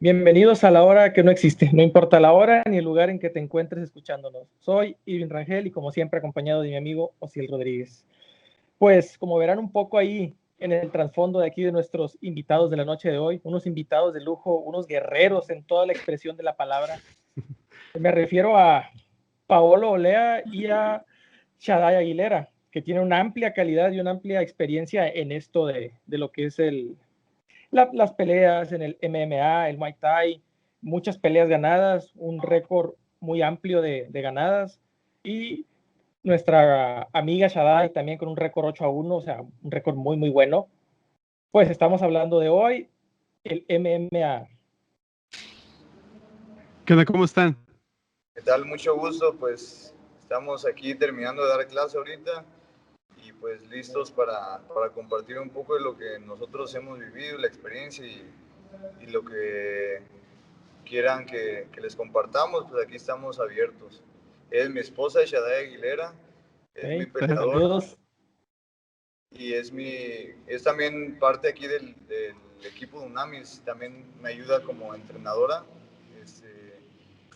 Bienvenidos a la hora que no existe, no importa la hora ni el lugar en que te encuentres escuchándonos. Soy Irving Rangel y como siempre acompañado de mi amigo Osiel Rodríguez. Pues como verán un poco ahí en el trasfondo de aquí de nuestros invitados de la noche de hoy, unos invitados de lujo, unos guerreros en toda la expresión de la palabra. Me refiero a Paolo Olea y a Shaddai Aguilera, que tienen una amplia calidad y una amplia experiencia en esto de lo que es las peleas en el MMA, el Muay Thai, muchas peleas ganadas, un récord muy amplio de ganadas, y nuestra amiga Shaddai también con un récord 8-1, o sea, un récord muy, muy bueno. Pues estamos hablando de hoy, el MMA. ¿Qué onda? ¿Cómo están? ¿Qué tal? Mucho gusto, pues estamos aquí terminando de dar clase ahorita y pues listos para compartir un poco de lo que nosotros hemos vivido, la experiencia y lo que quieran que les compartamos, pues aquí estamos abiertos. Es mi esposa, Shaddai Aguilera, es mi peleador. Saludos. Y es también parte aquí del equipo de Unamis, también me ayuda como entrenadora.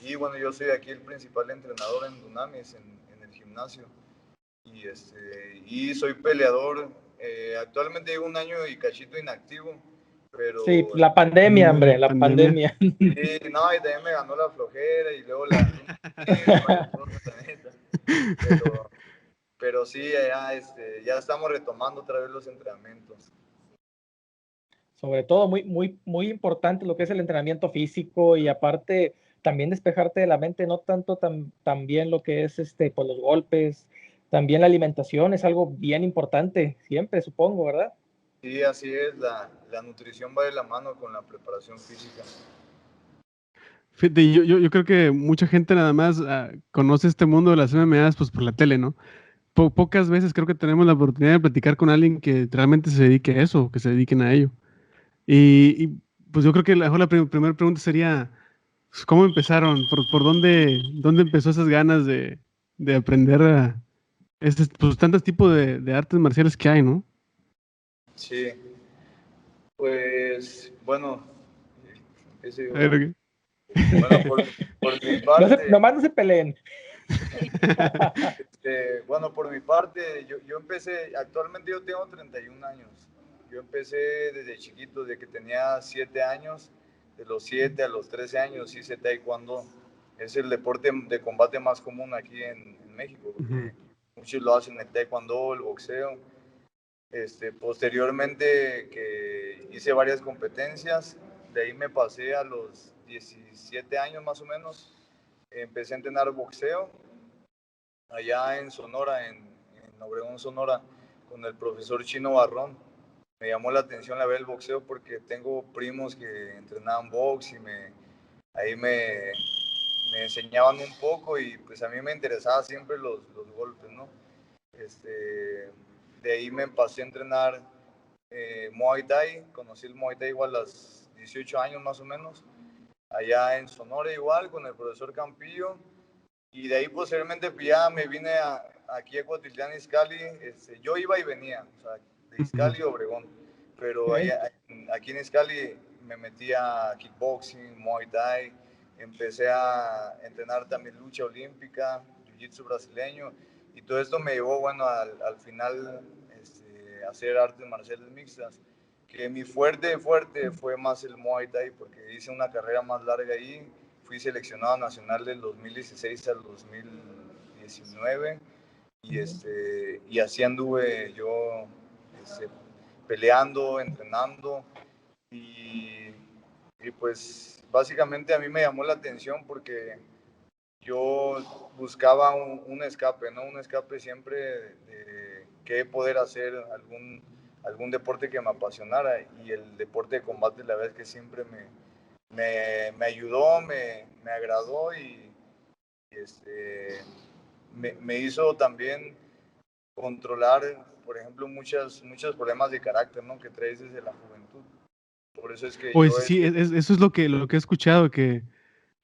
Y bueno, yo soy aquí el principal entrenador en Unamis, en el gimnasio. Y soy peleador. Actualmente llevo un año y cachito inactivo, pero... Sí, la pandemia, hombre, la pandemia. Sí, no, y también me ganó la flojera y luego la... Pero sí, ya estamos retomando otra vez los entrenamientos. Sobre todo muy, muy, muy importante lo que es el entrenamiento físico y aparte también despejarte de la mente, no tanto también lo que es por los golpes, también la alimentación es algo bien importante, siempre supongo, ¿verdad? Sí, así es, la nutrición va de la mano con la preparación física. Fíjate, yo creo que mucha gente nada más conoce este mundo de las MMAs pues por la tele, ¿no? Pocas veces creo que tenemos la oportunidad de platicar con alguien que realmente se dedique a eso, que se dediquen a ello. Y pues yo creo que la primera pregunta sería, pues, ¿cómo empezaron? ¿Por dónde empezó esas ganas de aprender pues, tantos tipos de artes marciales que hay, ¿no? Sí, pues bueno, Bueno, por mi parte... Nomás no se peleen. Bueno, por mi parte, yo empecé, actualmente yo tengo 31 años. Yo empecé desde chiquito, desde que tenía 7 años. De los 7 a los 13 años hice taekwondo. Es el deporte de combate más común aquí en México. Porque muchos lo hacen el taekwondo, el boxeo. Posteriormente que hice varias competencias, de ahí me pasé a los 17 años más o menos. Empecé a entrenar boxeo allá en Sonora, en Obregón, Sonora, con el profesor Chino Barrón. Me llamó la atención la ver el boxeo porque tengo primos que entrenaban box y ahí me enseñaban un poco y pues a mí me interesaba siempre los golpes, ¿no? De ahí me pasé a entrenar Muay Thai, conocí el Muay Thai igual a los 18 años más o menos, allá en Sonora igual con el profesor Campillo. Y de ahí posteriormente pues ya me vine aquí a Cuautitlán Izcalli. Yo iba y venía, o sea, de Izcalli a Obregón, pero aquí en Izcalli me metí a kickboxing, Muay Thai, empecé a entrenar también lucha olímpica, jiu-jitsu brasileño, y todo esto me llevó, bueno, al final a hacer artes marciales mixtas, que mi fuerte fue más el Muay Thai, porque hice una carrera más larga ahí. Fui seleccionado nacional del 2016 al 2019 y así anduve yo peleando, entrenando y pues básicamente a mí me llamó la atención porque yo buscaba un escape, ¿no? Un escape siempre de qué poder hacer, algún deporte que me apasionara, y el deporte de combate la verdad es que siempre me ayudó, me agradó y me hizo también controlar, por ejemplo, muchos problemas de carácter, ¿no? Que traes desde la juventud. Por eso es que pues sí, eso es lo que he escuchado, que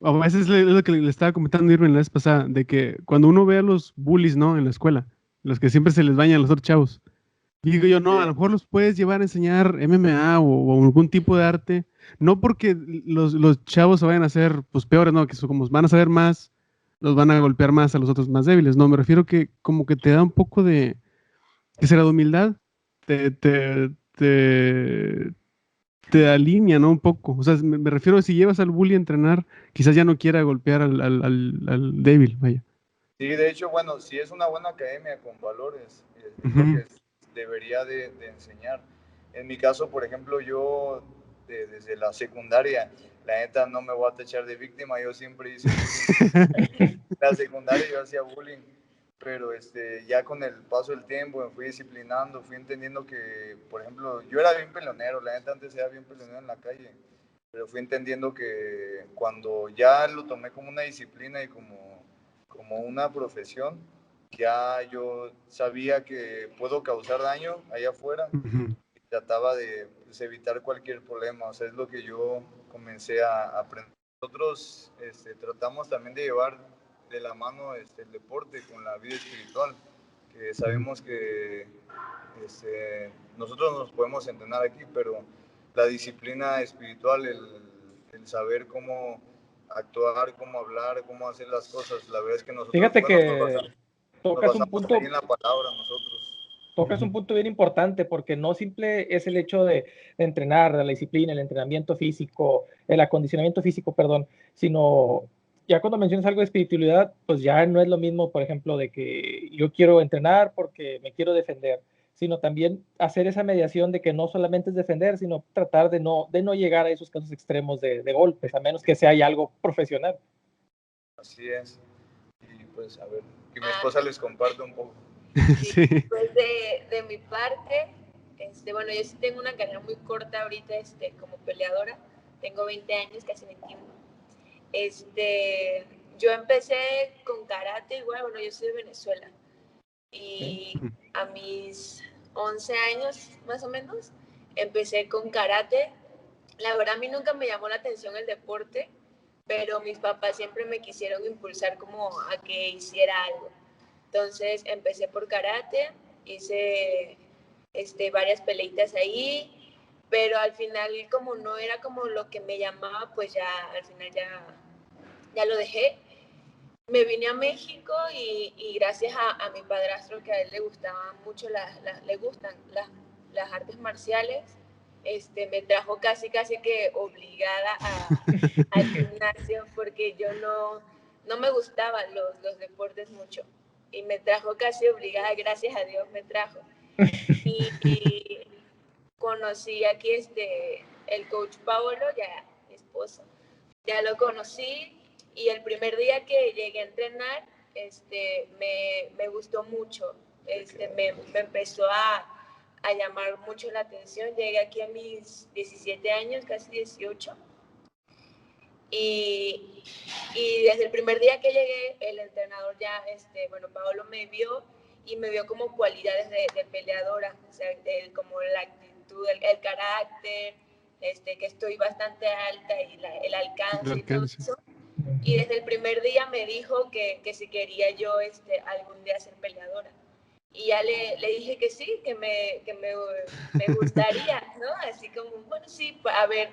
a veces es lo que le estaba comentando Irving la vez pasada, de que cuando uno ve a los bullies, ¿no? En la escuela, los que siempre se les bañan a los otros chavos, Y digo yo, no, a lo mejor los puedes llevar a enseñar MMA o algún tipo de arte, no porque los chavos se vayan a hacer pues peores, no, que como van a saber más, los van a golpear más a los otros más débiles, no, me refiero que como que te da un poco de, que será de humildad, te, te alinea, ¿no? Un poco, o sea, me refiero a si llevas al bully a entrenar, quizás ya no quiera golpear al débil, vaya. Sí, de hecho, bueno, si es una buena academia con valores, es lo Ujú. que debería de enseñar. En mi caso, por ejemplo, yo desde la secundaria, la neta no me voy a tachar de víctima, yo siempre hice bullying. La secundaria yo hacía bullying, pero ya con el paso del tiempo me fui disciplinando, fui entendiendo que, por ejemplo, yo era bien peleonero, la neta antes era bien peleonero en la calle, pero fui entendiendo que cuando ya lo tomé como una disciplina y como una profesión, ya yo sabía que puedo causar daño allá afuera Ujú. y trataba de pues, evitar cualquier problema, o sea, es lo que yo comencé a aprender. Nosotros tratamos también de llevar de la mano el deporte con la vida espiritual, que sabemos que nosotros nos podemos entrenar aquí, pero la disciplina espiritual, el saber cómo actuar, cómo hablar, cómo hacer las cosas, la verdad es que nosotros, Fíjate bueno, que nos tocas un basamos ahí punto en la palabra nosotros. tocas un punto bien importante porque no simple es el hecho de entrenar, de la disciplina, el entrenamiento físico, el acondicionamiento físico, perdón, sino ya cuando mencionas algo de espiritualidad, pues ya no es lo mismo, por ejemplo, de que yo quiero entrenar porque me quiero defender, sino también hacer esa mediación de que no solamente es defender, sino tratar de no llegar a esos casos extremos de golpes, a menos que sea ya algo profesional. Así es. Y pues a ver, que mi esposa les comparte un poco. Sí, Sí. pues de mi parte, bueno, yo sí tengo una carrera muy corta ahorita, como peleadora. Tengo 20 años, casi 21. Yo empecé con karate igual, bueno, yo soy de Venezuela. Y a mis 11 años, más o menos, empecé con karate. La verdad, a mí nunca me llamó la atención el deporte, pero mis papás siempre me quisieron impulsar como a que hiciera algo. Entonces empecé por karate, hice varias peleitas ahí, pero al final como no era como lo que me llamaba, pues ya al final ya lo dejé. Me vine a México y gracias a mi padrastro, que a él le gustaban mucho, le gustan las artes marciales, me trajo casi que obligada al gimnasio porque yo no me gustaban los deportes mucho. Y me trajo casi obligada, gracias a Dios me trajo. Y conocí aquí el coach Paolo, ya mi esposo, ya lo conocí y el primer día que llegué a entrenar, me gustó mucho, me empezó a llamar mucho la atención. Llegué aquí a mis 17 años, casi 18, y desde el primer día que llegué, el entrenador ya, Paolo me vio y me vio como cualidades de peleadora, o sea, como la actitud, el carácter, que estoy bastante alta y el alcance y todo eso. Y desde el primer día me dijo que si quería yo algún día ser peleadora. Y ya le dije que sí, que me gustaría, ¿no? Así como, bueno, sí, a ver.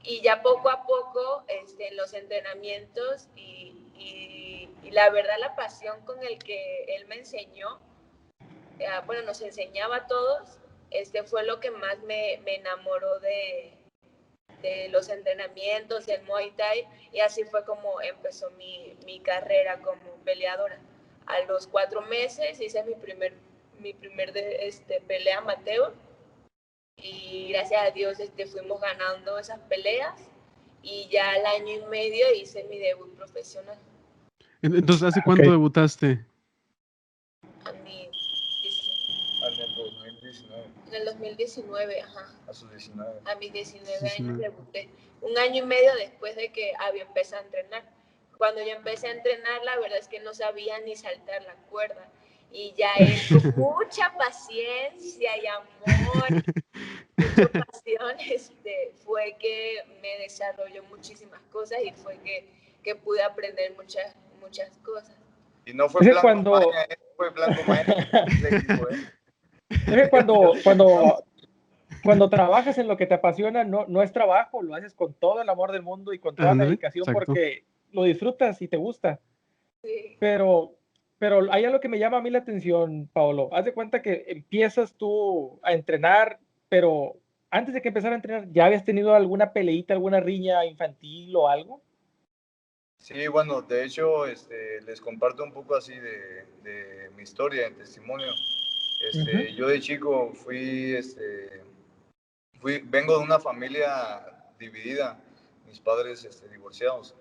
Y ya poco a poco, en los entrenamientos y la verdad la pasión con el que él me enseñó, bueno, nos enseñaba a todos, fue lo que más me enamoró de los entrenamientos, del Muay Thai, y así fue como empezó mi carrera como peleadora. A los 4 meses hice mi primer pelea amateur, y gracias a Dios fuimos ganando esas peleas, y ya al año y medio hice mi debut profesional. Entonces, ¿hace cuánto debutaste? A mí, En el 2019. en el 2019, ajá. A sus 19. A mis 19 años debuté. Un año y medio después de que había empezado a entrenar. Cuando yo empecé a entrenar, la verdad es que no sabía ni saltar la cuerda. Y ya él, con mucha paciencia y amor, mucha pasión, fue que me desarrolló muchísimas cosas y fue que pude aprender muchas cosas. Y no fue plan Maña, fue plan Maña del equipo, Es que cuando trabajas en lo que te apasiona, no es trabajo, lo haces con todo el amor del mundo y con toda la Ándale, dedicación exacto. porque lo disfrutas y te gusta. Sí. Pero, pero hay algo que me llama a mí la atención, Paolo. Haz de cuenta que empiezas tú a entrenar, pero antes de que empezara a entrenar, ¿ya habías tenido alguna peleita, alguna riña infantil o algo? Sí, bueno, de hecho, les comparto un poco así de mi historia, de testimonio. Ujú. Yo de chico vengo de una familia dividida, mis padres divorciados,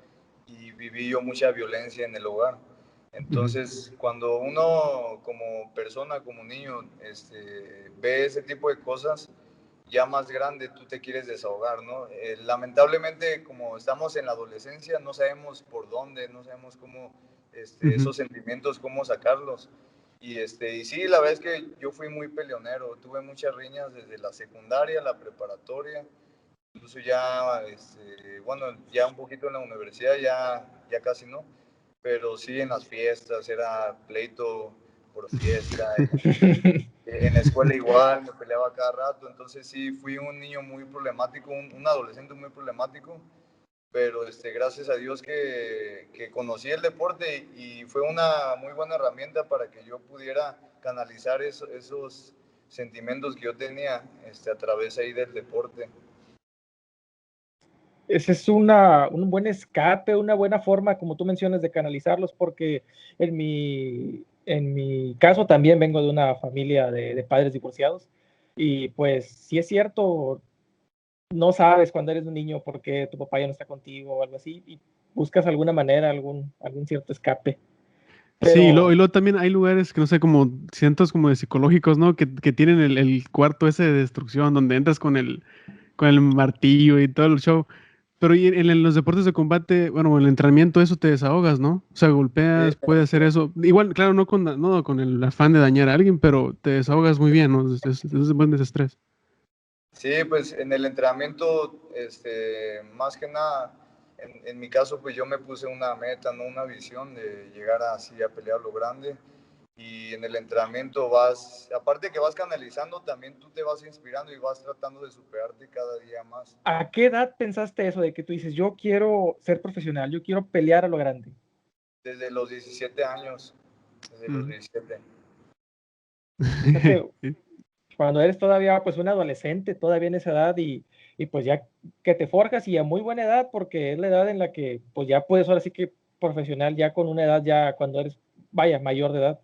y viví yo mucha violencia en el hogar. Ujú. Entonces, cuando uno como persona, como niño, ve ese tipo de cosas, ya más grande tú te quieres desahogar, ¿no? Lamentablemente, como estamos en la adolescencia, no sabemos por dónde, no sabemos cómo, Ujú. esos sentimientos, cómo sacarlos. Y sí, la verdad es que yo fui muy peleonero, tuve muchas riñas desde la secundaria, la preparatoria, incluso ya, bueno, ya un poquito en la universidad, ya casi no, pero sí en las fiestas, era pleito por fiesta, en la escuela igual, me peleaba cada rato, entonces sí, fui un niño muy problemático, un adolescente muy problemático, pero gracias a Dios que conocí el deporte y fue una muy buena herramienta para que yo pudiera canalizar esos sentimientos que yo tenía a través ahí del deporte. Ese es un buen escape, una buena forma, como tú mencionas, de canalizarlos, porque en mi caso también vengo de una familia de padres divorciados y pues sí es cierto, no sabes cuando eres un niño por qué tu papá ya no está contigo o algo así y buscas alguna manera, algún cierto escape. Sí, y Pero luego también hay lugares que no sé, como cientos como de psicológicos, ¿no? Que tienen el cuarto ese de destrucción, donde entras con el martillo y todo el show. Pero y en los deportes de combate, bueno, en el entrenamiento, eso te desahogas, ¿no? O sea, Sí, golpeas, puedes hacer eso. Igual, claro, no con el afán de dañar a alguien, pero te desahogas muy bien, ¿no? Es buen desestrés. sí, pues en el entrenamiento, más que nada, en mi caso, pues yo me puse una meta, no una visión de llegar así a pelear lo grande. Y en el entrenamiento aparte que vas canalizando, también tú te vas inspirando y vas tratando de superarte cada día más. ¿a qué edad pensaste eso de que tú dices, yo quiero ser profesional, yo quiero pelear a lo grande? Desde los 17 años, desde los Mm. 17. Fíjate, cuando eres todavía pues un adolescente, todavía en esa edad y pues ya que te forjas y a muy buena edad, porque es la edad en la que pues ya puedes ahora sí que profesional, ya con una edad ya cuando eres, vaya, mayor de edad.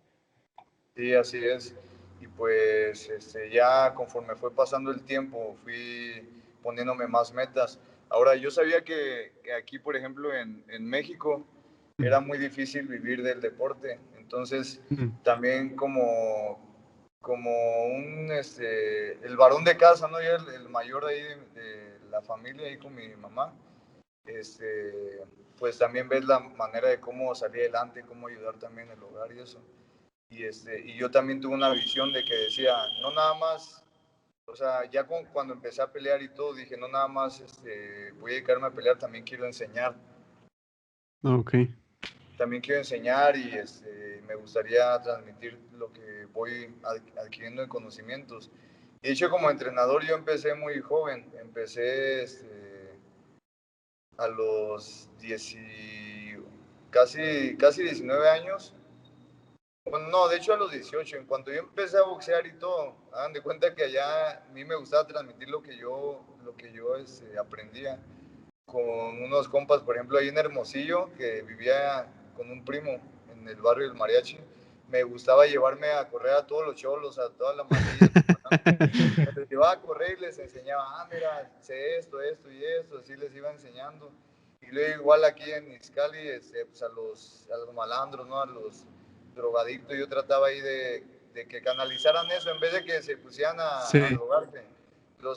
Sí, así es. Y pues ya conforme fue pasando el tiempo, fui poniéndome más metas. Ahora, yo sabía que aquí, por ejemplo, en México, Mm. era muy difícil vivir del deporte. Entonces, Mm. también como el varón de casa, ¿no? Yo el mayor ahí de la familia, ahí con mi mamá, pues también ves la manera de cómo salir adelante, cómo ayudar también en el hogar y eso. Y yo también tuve una visión de que decía, no nada más, o sea, ya cuando empecé a pelear y todo, dije, no nada más voy a dedicarme a pelear, también quiero enseñar. Ok. También quiero enseñar y me gustaría transmitir lo que voy adquiriendo en conocimientos. Y de hecho, como entrenador, yo empecé muy joven, empecé a los 10 casi 19 años. Bueno, no, de hecho a los 18, en cuanto yo empecé a boxear y todo, hagan de cuenta que allá a mí me gustaba transmitir lo que yo aprendía con unos compas, por ejemplo, ahí en Hermosillo, que vivía con un primo en el barrio del Mariachi. Me gustaba llevarme a correr a todos los cholos, a todas las mandillas. Me los llevaba a correr y les enseñaba, mira, sé esto y esto, así les iba enseñando. Y luego igual aquí en Izcali, pues a los malandros, ¿no? A los drogadictos, yo trataba ahí de que canalizaran eso en vez de que se pusieran a Sí. drogarse.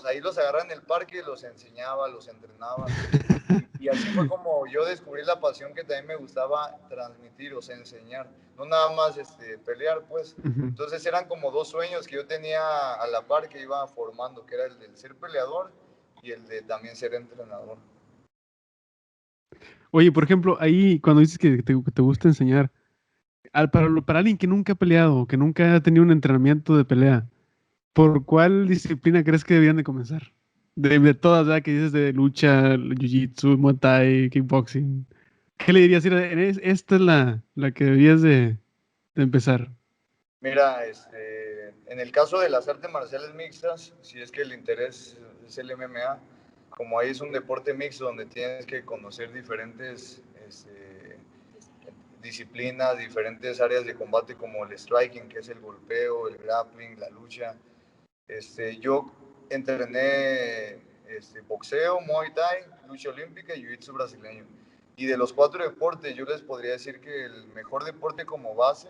Ahí los agarraba en el parque y los enseñaba, los entrenaba. Y así fue como yo descubrí la pasión que también me gustaba transmitir, o sea, enseñar. No nada más pelear, pues. Ujú. Entonces eran como dos sueños que yo tenía a la par que iba formando, que era el del ser peleador y el de también ser entrenador. Oye, por ejemplo, ahí cuando dices que te gusta enseñar, para alguien que nunca ha peleado, que nunca ha tenido un entrenamiento de pelea, ¿por cuál disciplina crees que deberían de comenzar? De todas, ¿verdad? Que dices de lucha, jiu-jitsu, muay thai, kickboxing. ¿Qué le dirías? Mira, esta es la que deberías de empezar. Mira, en el caso de las artes marciales mixtas, si es que el interés es el MMA, como ahí es un deporte mixto donde tienes que conocer diferentes disciplinas, diferentes áreas de combate como el striking, que es el golpeo, el grappling, la lucha. Yo entrené boxeo, muay thai, lucha olímpica y jiu-jitsu brasileño. Y de los 4 deportes, yo les podría decir que el mejor deporte como base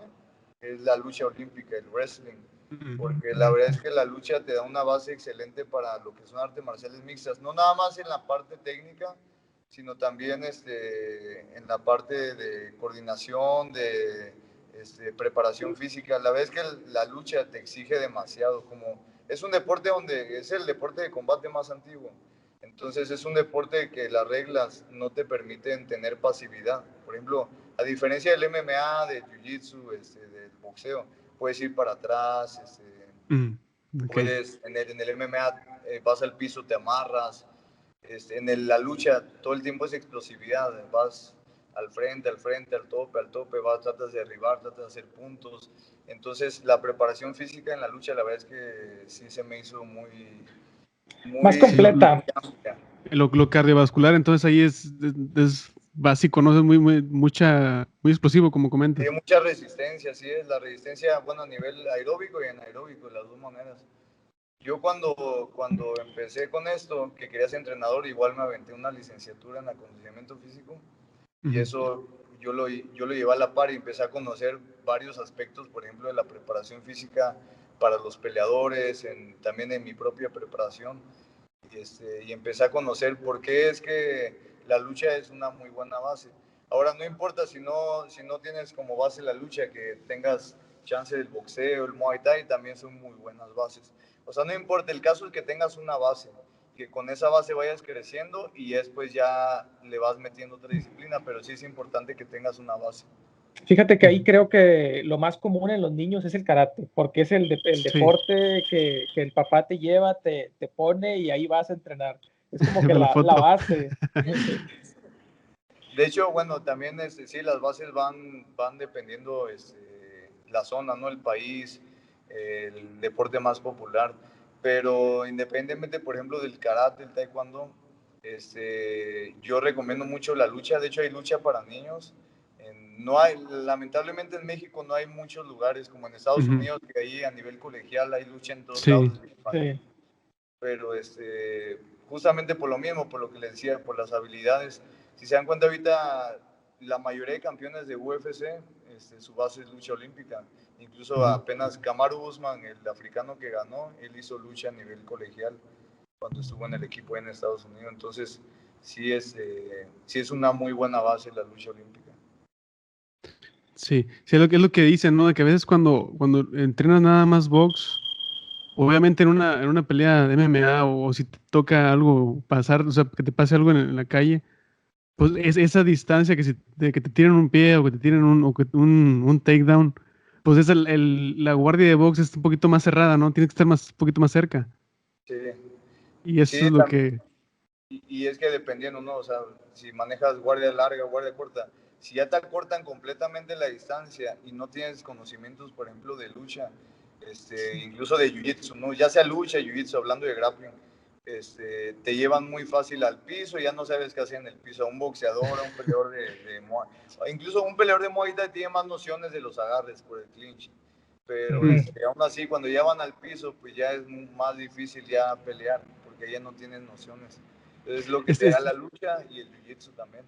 es la lucha olímpica, el wrestling. Porque la verdad es que la lucha te da una base excelente para lo que son artes marciales mixtas. No nada más en la parte técnica, sino también en la parte de coordinación, de preparación física. La verdad es que la lucha te exige demasiado, como es un deporte donde es el deporte de combate más antiguo. Entonces es un deporte que las reglas no te permiten tener pasividad. Por ejemplo, a diferencia del MMA, del jiu-jitsu, del boxeo, puedes ir para atrás, Okay. puedes, en el MMA vas al piso, te amarras. La lucha todo el tiempo es explosividad, vas al frente, al tope, vas, tratas de derribar, tratas de hacer puntos. Entonces la preparación física en la lucha, la verdad es que sí se me hizo muy Más completa. amplia. Lo cardiovascular, entonces ahí es básico, ¿no? Es muy explosivo, como comentas. Tiene mucha resistencia, sí es la resistencia, bueno, a nivel aeróbico y anaeróbico, de las dos maneras. Yo cuando empecé con esto, que quería ser entrenador, igual me aventé una licenciatura en acondicionamiento físico y eso yo lo llevé a la par y empecé a conocer varios aspectos, por ejemplo, de la preparación física para los peleadores, también en mi propia preparación. Y empecé a conocer por qué es que la lucha es una muy buena base. Ahora, no importa si no tienes como base la lucha, que tengas chance del boxeo, el muay thai, también son muy buenas bases. O sea, no importa, el caso es que tengas una base, que con esa base vayas creciendo y después ya le vas metiendo otra disciplina, pero sí es importante que tengas una base. Fíjate que ahí creo que lo más común en los niños es el karate, porque es el deporte que el papá te lleva, te pone y ahí vas a entrenar. Es como que la base. De hecho, bueno, también sí, las bases van dependiendo la zona, ¿no? El país, el deporte más popular. Pero independientemente, por ejemplo, del karate, el taekwondo, yo recomiendo mucho la lucha. De hecho, hay lucha para niños. Lamentablemente en México no hay muchos lugares como en Estados Unidos, que ahí a nivel colegial hay lucha en todos lados. Sí. Pero justamente por lo mismo, por lo que les decía, por las habilidades. Si se dan cuenta ahorita, la mayoría de campeones de UFC, su base es lucha olímpica. Incluso apenas Kamaru Usman, el africano que ganó, él hizo lucha a nivel colegial cuando estuvo en el equipo en Estados Unidos. Entonces, sí es una muy buena base la lucha olímpica. Sí, es lo que dicen, ¿no? De que a veces cuando entrenas nada más box, obviamente en una pelea de MMA o si te toca algo pasar, o sea, que te pase algo en la calle, pues es esa distancia de que te tiren un pie o que te tiren un takedown, pues la guardia de box es un poquito más cerrada, ¿no? Tiene que estar un poquito más cerca. Sí. Y eso es lo que... Y es que dependiendo, ¿no? O sea, si manejas guardia larga, guardia corta, si ya te acortan completamente la distancia y no tienes conocimientos, por ejemplo, de lucha, incluso de jiu-jitsu, ¿no? Ya sea lucha, jiu-jitsu, hablando de grappling, te llevan muy fácil al piso, ya no sabes qué hacer en el piso. A un boxeador, a un peleador de Muay, incluso un peleador de Muay Thai tiene más nociones de los agarres por el clinch. Pero aún así, cuando ya van al piso, pues ya es más difícil ya pelear, porque ya no tienen nociones. Es lo que te da la lucha y el jiu-jitsu también.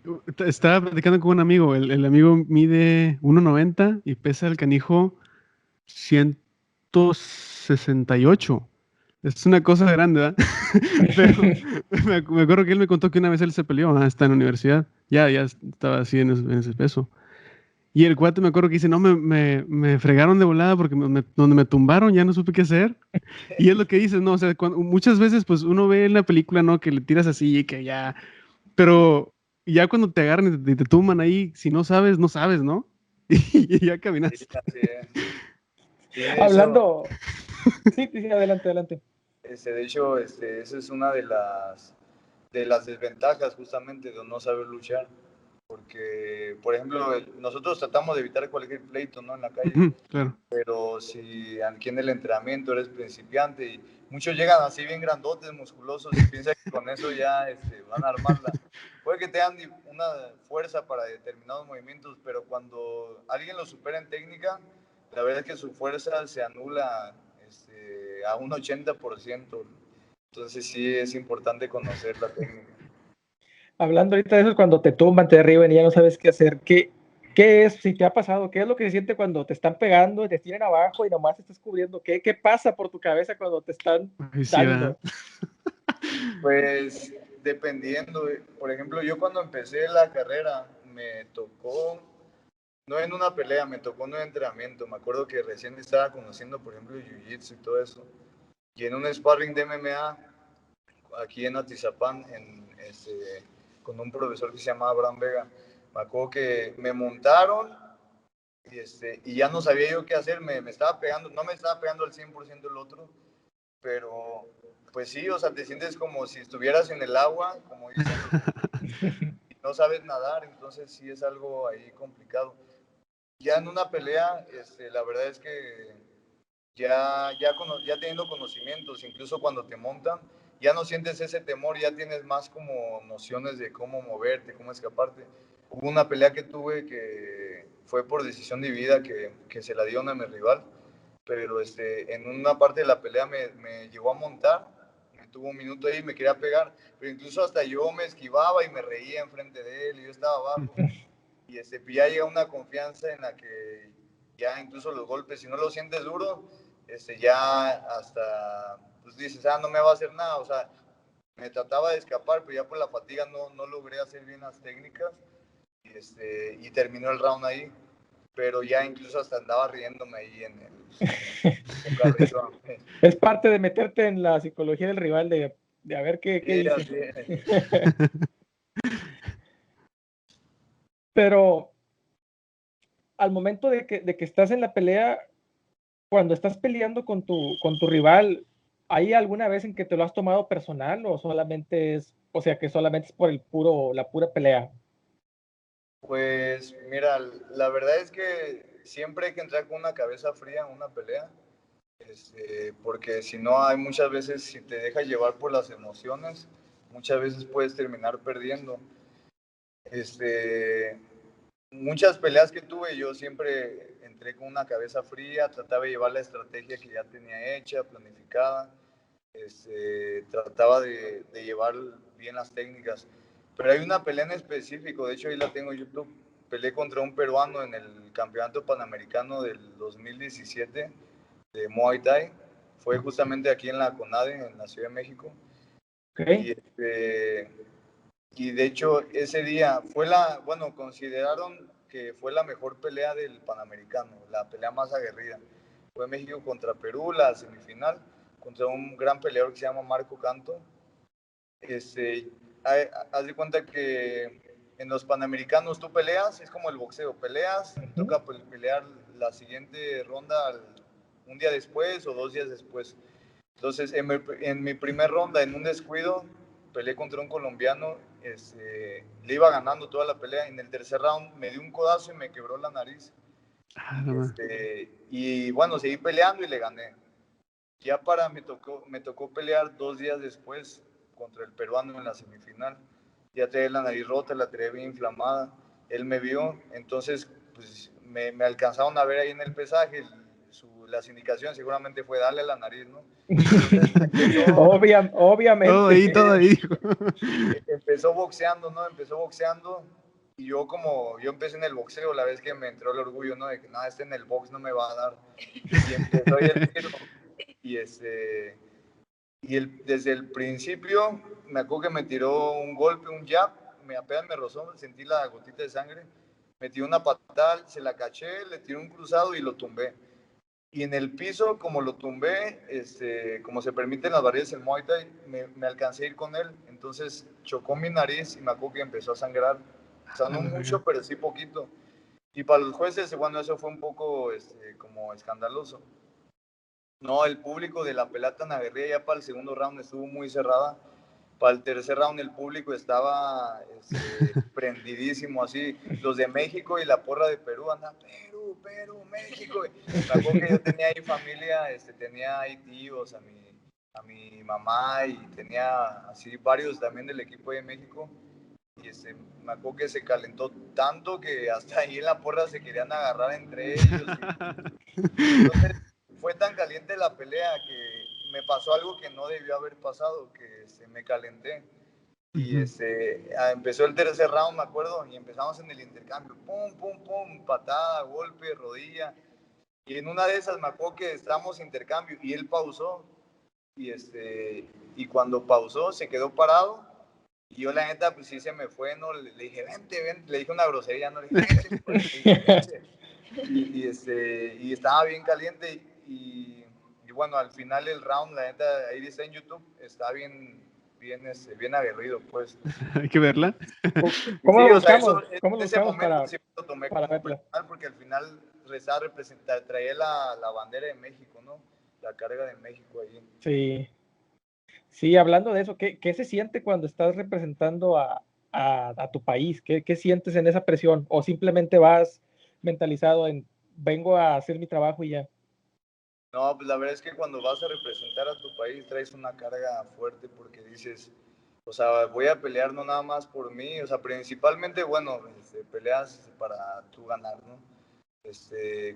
Estaba platicando con un amigo, el amigo mide 1.90 y pesa el canijo 168. Es una cosa grande, ¿verdad? Pero me acuerdo que él me contó que una vez él se peleó, está en la universidad, ya estaba así en ese peso. Y el cuate me acuerdo que dice, no, me fregaron de volada porque donde me tumbaron ya no supe qué hacer. Y es lo que dices, ¿no? O sea, muchas veces pues uno ve en la película, ¿no? Que le tiras así y que ya... Pero ya cuando te agarran y te tumban ahí, si no sabes, no sabes, ¿no? Y ya caminas. Sí, Hablando, Sí, sí, adelante, adelante. De hecho, esa es una de las desventajas justamente de no saber luchar. Porque, por ejemplo, nosotros tratamos de evitar cualquier pleito, ¿no? En la calle. Claro. Pero si aquí en el entrenamiento eres principiante y muchos llegan así bien grandotes, musculosos y piensan que con eso ya van a armarla. Puede que tengan una fuerza para determinados movimientos, pero cuando alguien lo supera en técnica, la verdad es que su fuerza se anula a un 80%. Entonces sí es importante conocer la técnica. Hablando ahorita de eso, cuando te tumban, te derriban y ya no sabes qué hacer, ¿qué es, si te ha pasado? ¿Qué es lo que se siente cuando te están pegando, te tiran abajo y nomás te estás cubriendo? ¿Qué pasa por tu cabeza cuando te están Ay, sí, dando? Pues dependiendo, por ejemplo, yo cuando empecé la carrera me tocó, no en una pelea, me tocó en un entrenamiento. Me acuerdo que recién estaba conociendo, por ejemplo, Jiu-Jitsu y todo eso. Y en un sparring de MMA, aquí en Atizapán, con un profesor que se llamaba Abraham Vega, me acuerdo que me montaron y ya no sabía yo qué hacer. Me estaba pegando, no me estaba pegando al 100% el otro, pero pues sí, o sea, te sientes como si estuvieras en el agua, como dicen, y no sabes nadar, entonces sí es algo ahí complicado. Ya en una pelea, la verdad es que ya teniendo conocimientos, incluso cuando te montan, ya no sientes ese temor, ya tienes más como nociones de cómo moverte, cómo escaparte. Hubo una pelea que tuve que fue por decisión de vida que se la dio a mi rival, pero en una parte de la pelea me llegó a montar, me tuvo un minuto ahí y me quería pegar, pero incluso hasta yo me esquivaba y me reía enfrente de él y yo estaba abajo. Y ya llega una confianza en la que ya incluso los golpes, si no lo sientes duro, ya hasta, pues dices, no me va a hacer nada, o sea, me trataba de escapar, pero ya por la fatiga no logré hacer bien las técnicas y terminó el round ahí, pero ya incluso hasta andaba riéndome ahí arriba. Es parte de meterte en la psicología del rival, de a ver qué Sí, dice. Pero al momento de que estás en la pelea, cuando estás peleando con tu rival, ¿hay alguna vez en que te lo has tomado personal o solamente es, o sea, que solamente es por la pura pelea? Pues mira, la verdad es que siempre hay que entrar con una cabeza fría en una pelea, porque si no hay muchas veces, si te dejas llevar por las emociones, muchas veces puedes terminar perdiendo. Muchas peleas que tuve, yo siempre entré con una cabeza fría, trataba de llevar la estrategia que ya tenía hecha, planificada, trataba de llevar bien las técnicas. Pero hay una pelea en específico, de hecho ahí la tengo en YouTube, peleé contra un peruano en el Campeonato Panamericano del 2017 de Muay Thai, fue justamente aquí en la CONADE, en la Ciudad de México. Okay. Y de hecho ese día bueno, consideraron que fue la mejor pelea del Panamericano, la pelea más aguerrida. Fue México contra Perú, la semifinal, contra un gran peleador que se llama Marco Canto. Haz de cuenta que en los Panamericanos tú peleas, es como el boxeo, peleas, toca pelear la siguiente ronda un día después o 2 días después. Entonces, en mi primer ronda, en un descuido, peleé contra un colombiano, le iba ganando toda la pelea. En el tercer round me dio un codazo y me quebró la nariz. Y bueno, seguí peleando y le gané. Ya me tocó pelear 2 días después contra el peruano en la semifinal. Ya tenía la nariz rota, la tenía bien inflamada. Él me vio, entonces pues, me alcanzaron a ver ahí en el pesaje. Las indicaciones seguramente fue darle a la nariz, ¿no? Obviamente. Todo ahí. Empezó boxeando, ¿no? Empezó boxeando y yo empecé en el boxeo, la vez que me entró el orgullo, ¿no? De que nada, en el box no me va a dar. Y empezó ahí el tiro. Desde el principio me acuerdo que me tiró un golpe, un jab, apenas me rozó, sentí la gotita de sangre, me tiró una patada, se la caché, le tiré un cruzado y lo tumbé. Y en el piso, como lo tumbé, como se permiten las barreras en Muay Thai, me alcancé a ir con él. Entonces chocó mi nariz y me acuerdo que empezó a sangrar. O sea, no mucho, pero sí poquito. Y para los jueces, bueno, eso fue un poco como escandaloso. No, el público de la pelea tan aguerrida ya para el segundo round estuvo muy cerrada. Para el tercer round el público estaba prendidísimo, así. Los de México y la porra de Perú andaban, Perú, México. Me acuerdo que yo tenía ahí familia, tenía ahí tíos, a mi mamá, y tenía así varios también del equipo de México. Y me acuerdo que se calentó tanto que hasta ahí en la porra se querían agarrar entre ellos. Entonces fue tan caliente la pelea que me pasó algo que no debió haber pasado, que me calenté. Y empezó el tercer round, me acuerdo, y empezamos en el intercambio. Pum, pum, pum, patada, golpe, rodilla. Y en una de esas me acuerdo que estábamos intercambio y él pausó. Y cuando pausó se quedó parado. Y yo la neta, pues sí se me fue, ¿no? Le dije, vente, vente. Le dije una grosería, ¿no? Le dije, vente, pues. Le dije, vente. Y estaba bien caliente. Y bueno, al final el round, la neta, ahí está en YouTube, está bien aguerrido, pues. Hay que verla. ¿Cómo Sí, lo o sea, buscamos? ¿Cómo en lo ese buscamos momento sí lo tomé para como verla? personal, porque al final rezaba representar, traía la bandera de México, ¿no? La carga de México ahí. Sí. Sí, hablando de eso, ¿qué se siente cuando estás representando a tu país? ¿Qué sientes en esa presión? ¿O simplemente vas mentalizado en vengo a hacer mi trabajo y ya? No, pues la verdad es que cuando vas a representar a tu país traes una carga fuerte, porque dices, o sea, voy a pelear no nada más por mí, o sea, principalmente, bueno, peleas para tú ganar, ¿no?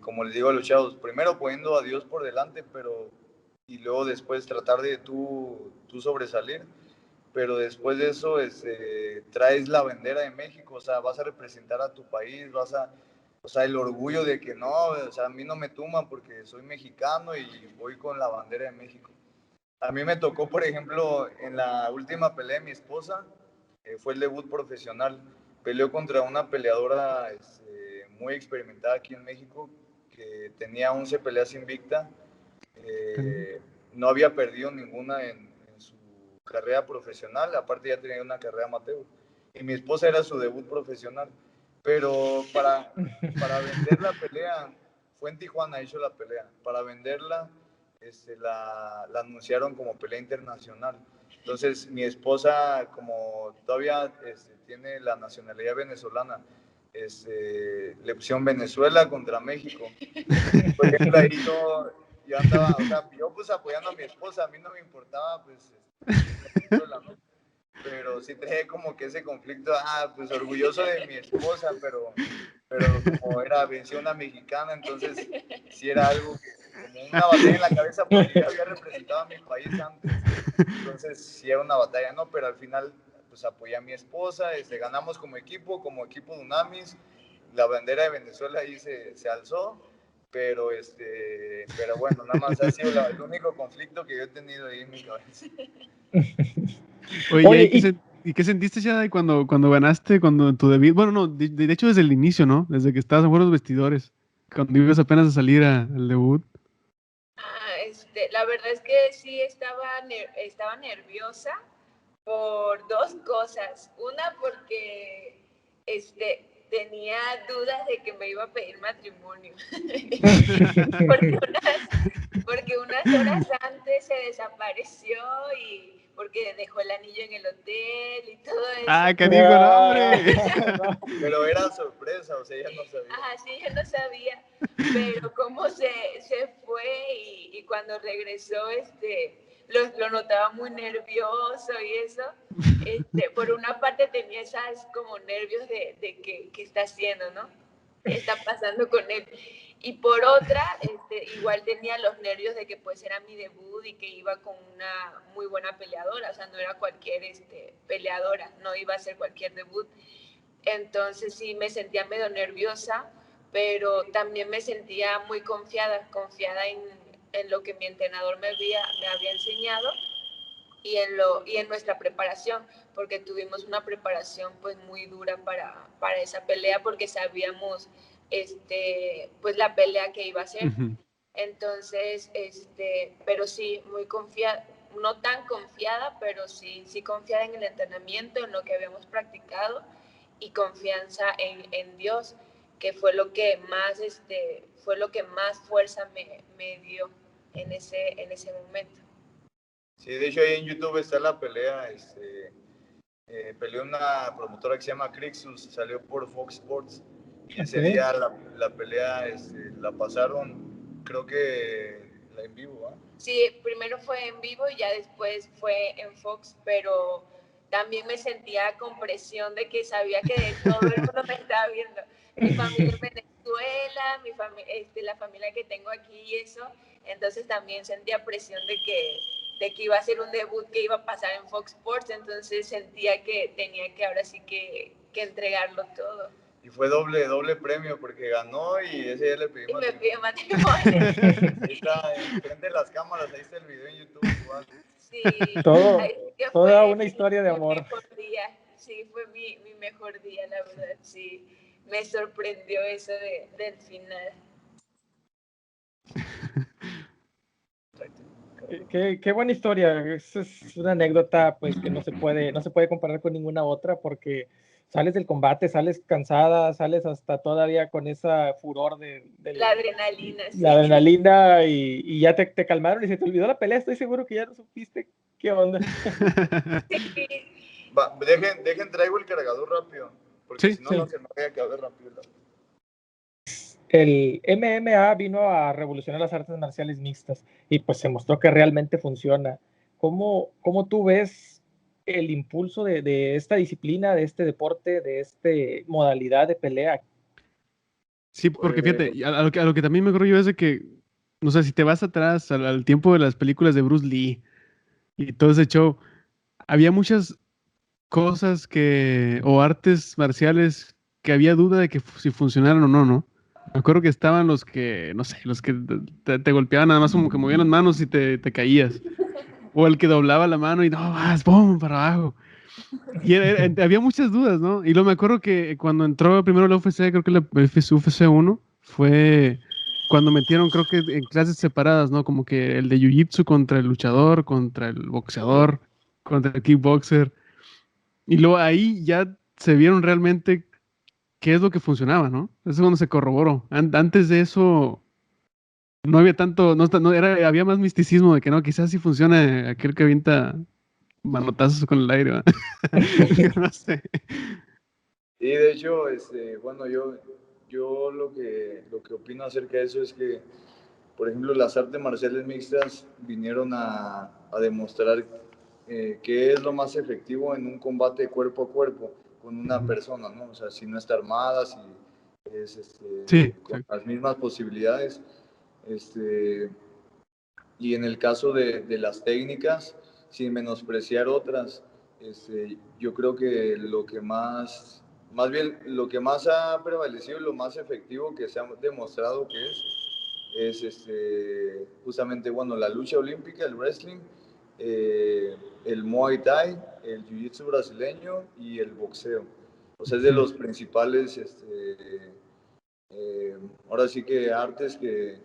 Como les digo a los chavos, primero poniendo a Dios por delante, y luego después tratar de tú sobresalir, pero después de eso traes la bandera de México, o sea, vas a representar a tu país, o sea, el orgullo de que no, o sea, a mí no me tumban porque soy mexicano y voy con la bandera de México. A mí me tocó, por ejemplo, en la última pelea de mi esposa, fue el debut profesional. Peleó contra una peleadora muy experimentada aquí en México, que tenía 11 peleas invicta. No había perdido ninguna en su carrera profesional, aparte ya tenía una carrera amateur. Y mi esposa era su debut profesional. Pero para vender la pelea, fue en Tijuana, hizo la pelea. Para venderla, la anunciaron como pelea internacional. Entonces, mi esposa, como todavía tiene la nacionalidad venezolana, le pusieron Venezuela contra México. Por ejemplo, ahí yo andaba, o sea, yo pues apoyando a mi esposa, a mí no me importaba, pues, Venezuela, ¿no? Pero sí traía como que ese conflicto, pues orgulloso de mi esposa, pero como venció una mexicana, entonces sí era algo como una batalla en la cabeza, porque yo había representado a mi país antes, entonces sí era una batalla, ¿no? Pero al final, pues apoyé a mi esposa, ganamos como equipo de Unamis, la bandera de Venezuela ahí se alzó, pero bueno, nada más ha sido el único conflicto que yo he tenido ahí en mi cabeza. Oye, Oye, ¿y qué sentiste ya cuando ganaste, cuando en tu debut? Bueno, no, de hecho desde el inicio, ¿no? Desde que estabas afuera de los vestidores, cuando ibas apenas a salir al debut. La verdad es que sí estaba nerviosa por dos cosas. Una, porque tenía dudas de que me iba a pedir matrimonio. porque unas horas antes se desapareció y porque dejó el anillo en el hotel y todo eso. ¡Ah, que digo, no, hombre! Pero era sorpresa, o sea, ella no sabía. Ajá, sí, yo no sabía, pero cómo se fue y cuando regresó, lo notaba muy nervioso y eso. Por una parte tenía esas como nervios de qué está haciendo, ¿no? ¿Qué está pasando con él? Y por otra, igual tenía los nervios de que pues era mi debut y que iba con una muy buena peleadora, o sea, no era cualquier peleadora, no iba a ser cualquier debut. Entonces sí me sentía medio nerviosa, pero también me sentía muy confiada en lo que mi entrenador me había enseñado y en nuestra preparación, porque tuvimos una preparación pues muy dura para esa pelea, porque sabíamos pues la pelea que iba a ser. Entonces, pero sí, muy confiada, no tan confiada, pero sí confiada en el entrenamiento, en lo que habíamos practicado y confianza en Dios, que fue lo que más, fue lo que más fuerza me dio. en ese momento. Sí, de hecho ahí en YouTube está la pelea, peleó una promotora que se llama Crixus, salió por Fox Sports, y ese día la pelea la pasaron, creo que la en vivo, ¿eh? Sí, primero fue en vivo y ya después fue en Fox, pero también me sentía con presión de que sabía que todo el mundo me estaba viendo. Mi familia en Venezuela, la familia que tengo aquí y eso, entonces también sentía presión de que iba a ser un debut que iba a pasar en Fox Sports, entonces sentía que tenía que ahora sí que entregarlo todo. Y fue doble premio porque ganó y ese día le pedí matrimonio. Me pidió matrimonio. Ahí está, enfrente de las cámaras, ahí está el video en YouTube igual. Sí, toda una historia de amor. Mi mejor día. Sí, fue mi mejor día, la verdad, sí. Me sorprendió eso del final. Qué buena historia. Es una anécdota pues que no se puede comparar con ninguna otra porque sales del combate, sales cansada, sales hasta todavía con esa furor de la adrenalina. La adrenalina y ya te calmaron y se te olvidó la pelea. Estoy seguro que ya no supiste qué onda. Sí. Va, dejen traigo el cargador rápido, porque si no, no se me vaya a acabar rápido. El MMA vino a revolucionar las artes marciales mixtas y pues se mostró que realmente funciona. ¿Cómo tú ves el impulso de esta disciplina, de este deporte, de esta modalidad de pelea? Sí, porque fíjate, a lo que también me acuerdo yo es de que, no sé, si te vas atrás al tiempo de las películas de Bruce Lee y todo ese show, había muchas cosas o artes marciales que había duda de que si funcionaran o no, ¿no? Me acuerdo que estaban los que, no sé, los que te golpeaban nada más como que movían las manos y te caías. O el que doblaba la mano y no, vas, ¡pum! Para abajo. Y había muchas dudas, ¿no? Y luego me acuerdo que cuando entró primero la UFC, creo que la UFC 1, fue cuando metieron, creo que en clases separadas, ¿no? Como que el de Jiu-Jitsu contra el luchador, contra el boxeador, contra el kickboxer. Y luego ahí ya se vieron realmente qué es lo que funcionaba, ¿no? Eso es cuando se corroboró. Antes de eso no había tanto, había más misticismo de que no, quizás sí funciona aquel que avienta manotazos con el aire, ¿no? No sé. Y de hecho, bueno, yo lo que opino acerca de eso es que, por ejemplo, las artes marciales mixtas vinieron a demostrar qué es lo más efectivo en un combate cuerpo a cuerpo con una persona, ¿no? O sea, si no está armada, si es Sí, con las mismas posibilidades. Y en el caso de las técnicas, sin menospreciar otras, yo creo que más bien lo que más ha prevalecido, lo más efectivo que se ha demostrado que es justamente, bueno, la lucha olímpica, el wrestling, el Muay Thai, el Jiu-Jitsu brasileño y el boxeo. O sea, es de los principales, ahora sí que artes que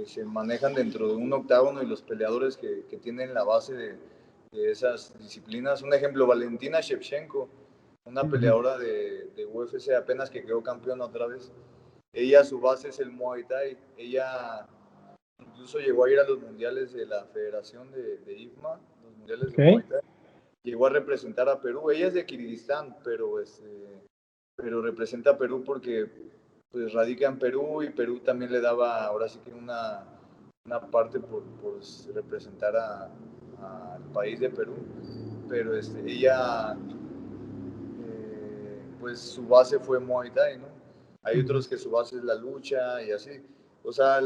se manejan dentro de un octágono y los peleadores que tienen la base de esas disciplinas. Un ejemplo, Valentina Shevchenko, una peleadora de UFC apenas que quedó campeona otra vez. Ella, su base es el Muay Thai. Ella incluso llegó a ir a los mundiales de la Federación de IFMA, los mundiales de Muay Thai. Llegó a representar a Perú. Ella es de Kirguistán, pero representa a Perú porque pues radica en Perú y Perú también le daba ahora sí que una parte por representar al país de Perú, pero ella pues su base fue Muay Thai, ¿no? Hay otros que su base es la lucha y así, o sea,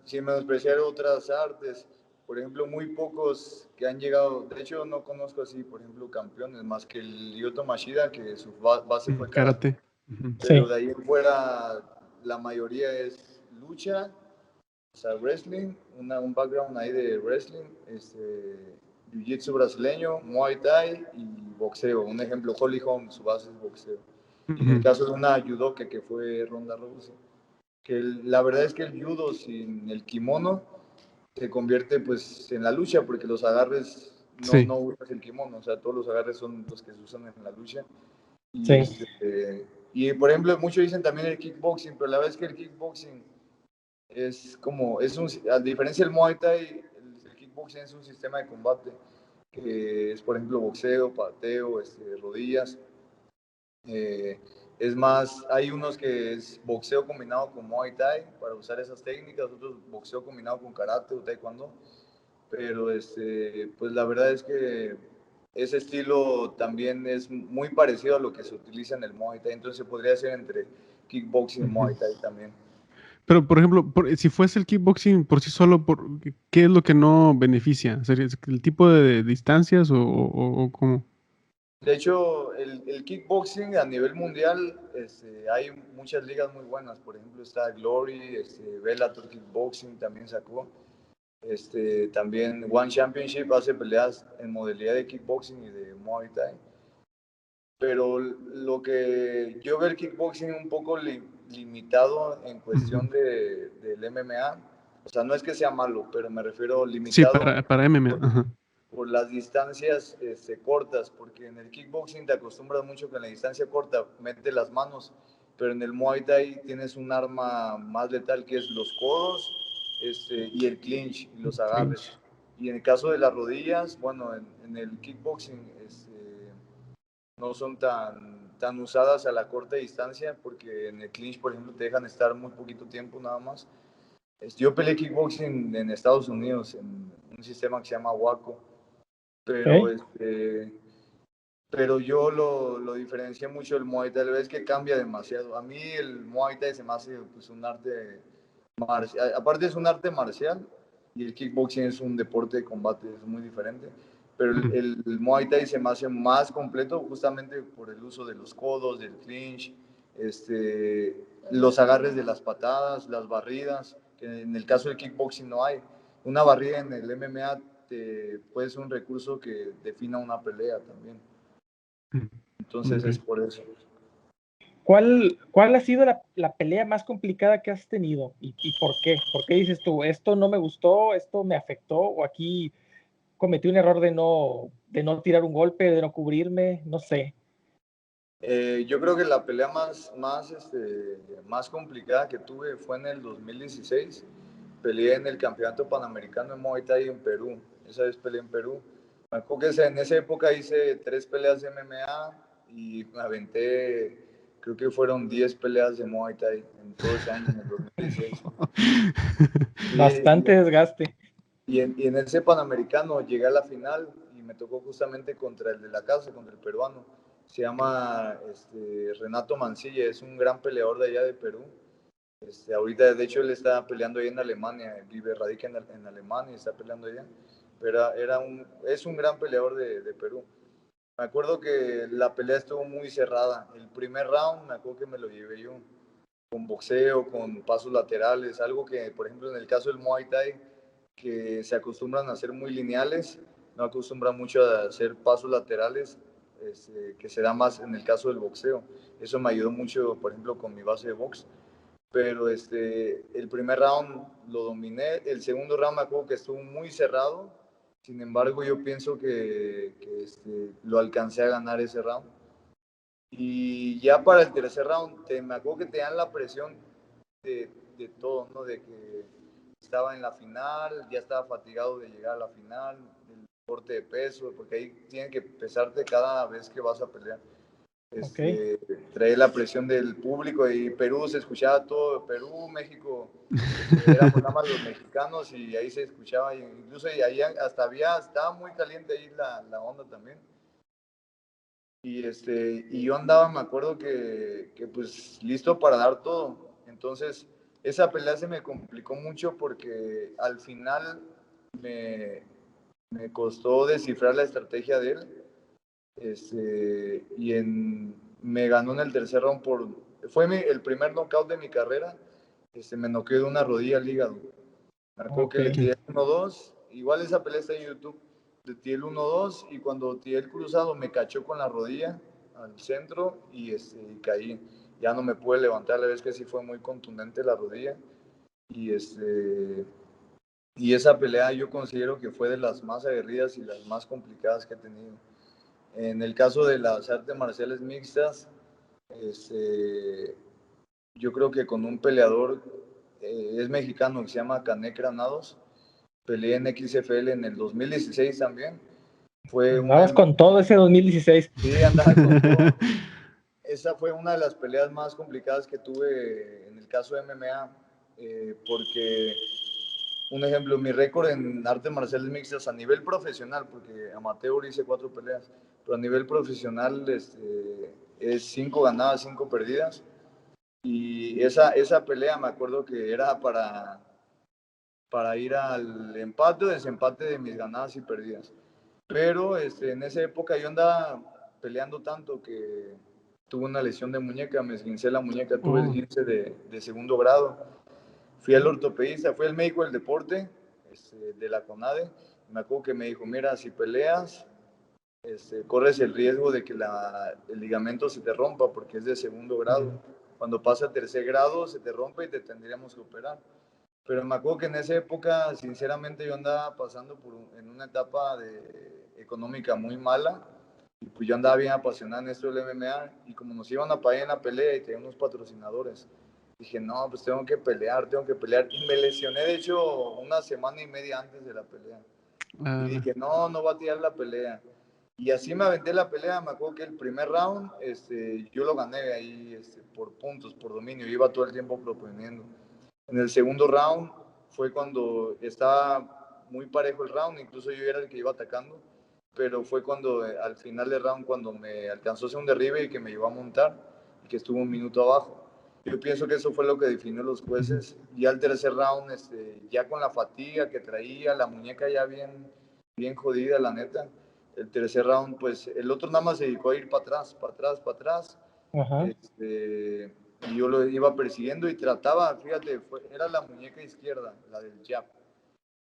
sin menospreciar otras artes, por ejemplo, muy pocos que han llegado, de hecho no conozco así, por ejemplo, campeones, más que el Lyoto Machida, que su base fue karate. Pero de ahí en fuera la mayoría es lucha, o sea, wrestling, un background ahí de wrestling, jiu-jitsu brasileño, muay thai y boxeo. Un ejemplo, Holly Holm, su base es boxeo. Y en el caso de una judoka que fue Ronda Rousey, que la verdad es que el judo sin el kimono se convierte pues en la lucha, porque los agarres no usas el kimono, o sea, todos los agarres son los que se usan en la lucha. Y, y por ejemplo, muchos dicen también el kickboxing, pero la verdad es que el kickboxing a diferencia del Muay Thai, el kickboxing es un sistema de combate, que es, por ejemplo, boxeo, pateo, rodillas. Eh, es más, hay unos que es boxeo combinado con Muay Thai para usar esas técnicas, otros boxeo combinado con karate o taekwondo, pero pues la verdad es que ese estilo también es muy parecido a lo que se utiliza en el Muay Thai, entonces se podría hacer entre kickboxing y Muay Thai también. Pero, por ejemplo, si fuese el kickboxing por sí solo, ¿qué es lo que no beneficia? ¿Sería el tipo de distancias o cómo? De hecho, el kickboxing a nivel mundial, hay muchas ligas muy buenas. Por ejemplo, está Glory, Bellator Kickboxing también sacó. También One Championship hace peleas en modalidad de kickboxing y de Muay Thai. Pero lo que yo veo el kickboxing un poco limitado en cuestión del MMA. O sea, no es que sea malo, pero me refiero Sí, limitado para MMA. Ajá. por las distancias cortas, porque en el kickboxing te acostumbras mucho que en la distancia corta mete las manos, pero en el Muay Thai tienes un arma más letal que es los codos y el clinch y los agarres. Y en el caso de las rodillas, bueno, en el kickboxing no son tan usadas a la corta distancia, porque en el clinch, por ejemplo, te dejan estar muy poquito tiempo nada más. Yo peleé kickboxing en Estados Unidos, en un sistema que se llama WACO, pero, pero yo lo diferencié mucho del Muay Thai. Es que cambia demasiado. A mí el Muay Thai se me hace pues, un arte marcial. Aparte es un arte marcial y el kickboxing es un deporte de combate, es muy diferente. Pero el Muay Thai se me hace más completo justamente por el uso de los codos, del clinch, los agarres de las patadas, las barridas, que en el caso del kickboxing no hay. Una barrida en el MMA puede ser un recurso que defina una pelea también. Entonces es por eso. ¿Cuál ha sido la pelea más complicada que has tenido? ¿Y por qué? ¿Por qué dices tú, esto no me gustó, esto me afectó, o aquí cometí un error de no tirar un golpe, de no cubrirme? No sé. Yo creo que la pelea más complicada que tuve fue en el 2016. Peleé en el Campeonato Panamericano de Muay Thai en Perú. Esa vez peleé en Perú. Me acuerdo que en esa época hice 3 peleas de MMA y me aventé, creo que fueron 10 peleas de Muay Thai en todo ese año, en el 2016. Bastante desgaste. Y en ese Panamericano llegué a la final y me tocó justamente contra el de la casa, contra el peruano. Se llama Renato Mancilla, es un gran peleador de allá de Perú. Ahorita, de hecho, él está peleando ahí en Alemania, radica en Alemania y está peleando allá. Pero es un gran peleador de Perú. Me acuerdo que la pelea estuvo muy cerrada. El primer round me acuerdo que me lo llevé yo, con boxeo, con pasos laterales, algo que, por ejemplo, en el caso del Muay Thai, que se acostumbran a ser muy lineales, no acostumbran mucho a hacer pasos laterales, que se da más en el caso del boxeo. Eso me ayudó mucho, por ejemplo, con mi base de box. Pero el primer round lo dominé, el segundo round me acuerdo que estuvo muy cerrado, sin embargo yo pienso que lo alcancé a ganar ese round. Y ya para el tercer round, me acuerdo que te dan la presión de todo, ¿no? De que estaba en la final, ya estaba fatigado de llegar a la final, del corte de peso, porque ahí tienen que pesarte cada vez que vas a pelear. Trae la presión del público y Perú se escuchaba todo, Perú, México, éramos nada más los mexicanos y ahí se escuchaba, incluso ahí hasta estaba muy caliente ahí la onda también. Y yo andaba, me acuerdo que pues listo para dar todo. Entonces, esa pelea se me complicó mucho porque al final me costó descifrar la estrategia de él. Me ganó en el tercer round fue el primer knockout de mi carrera. Me noqueó de una rodilla al hígado. Me acuerdo que le tiré el 1-2, igual esa pelea está en YouTube. Le tiré el 1-2 y cuando tiré el cruzado me cachó con la rodilla al centro y caí. Ya no me pude levantar, la vez que sí fue muy contundente la rodilla. Y esa pelea yo considero que fue de las más aguerridas y las más complicadas que he tenido. En el caso de las artes marciales mixtas, yo creo que con un peleador es mexicano, que se llama Canek Granados. Peleé en XFL en el 2016 también. Andabas con todo ese 2016. Sí, andaba con todo. Esa fue una de las peleas más complicadas que tuve en el caso de MMA, porque, un ejemplo, mi récord en artes marciales mixtas a nivel profesional, porque amateur hice 4 peleas, pero a nivel profesional es 5 ganadas, 5 perdidas. Y esa pelea me acuerdo que era para ir al empate o desempate de mis ganadas y perdidas. Pero en esa época yo andaba peleando tanto que tuve una lesión de muñeca, me esguincé la muñeca, tuve esguince de segundo grado. Fui al ortopedista, fui al médico del deporte de la CONADE. Me acuerdo que me dijo, mira, si peleas, corres el riesgo de que el ligamento se te rompa porque es de segundo grado. Cuando pasa a tercer grado se te rompe y te tendríamos que operar. Pero me acuerdo que en esa época, sinceramente, yo andaba pasando en una etapa económica muy mala. Y pues yo andaba bien apasionado en esto del MMA. Y como nos iban a pagar en la pelea y tenía unos patrocinadores, dije, no, pues tengo que pelear, tengo que pelear. Y me lesioné, de hecho, una semana y media antes de la pelea. Y dije, no, no va a tirar la pelea. Y así me aventé la pelea. Me acuerdo que el primer round yo lo gané ahí por puntos, por dominio. Yo iba todo el tiempo proponiendo. En el segundo round fue cuando estaba muy parejo el round, incluso yo era el que iba atacando, pero fue cuando al final del round, cuando me alcanzó a hacer un derribe y que me iba a montar y que estuvo un minuto abajo. Yo pienso que eso fue lo que definió los jueces. Y al tercer round, ya con la fatiga que traía, la muñeca ya bien, bien jodida, la neta. El tercer round, pues el otro nada más se dedicó a ir para atrás, para atrás, para atrás. Ajá. Y yo lo iba persiguiendo y trataba, fíjate, era la muñeca izquierda, la del jab.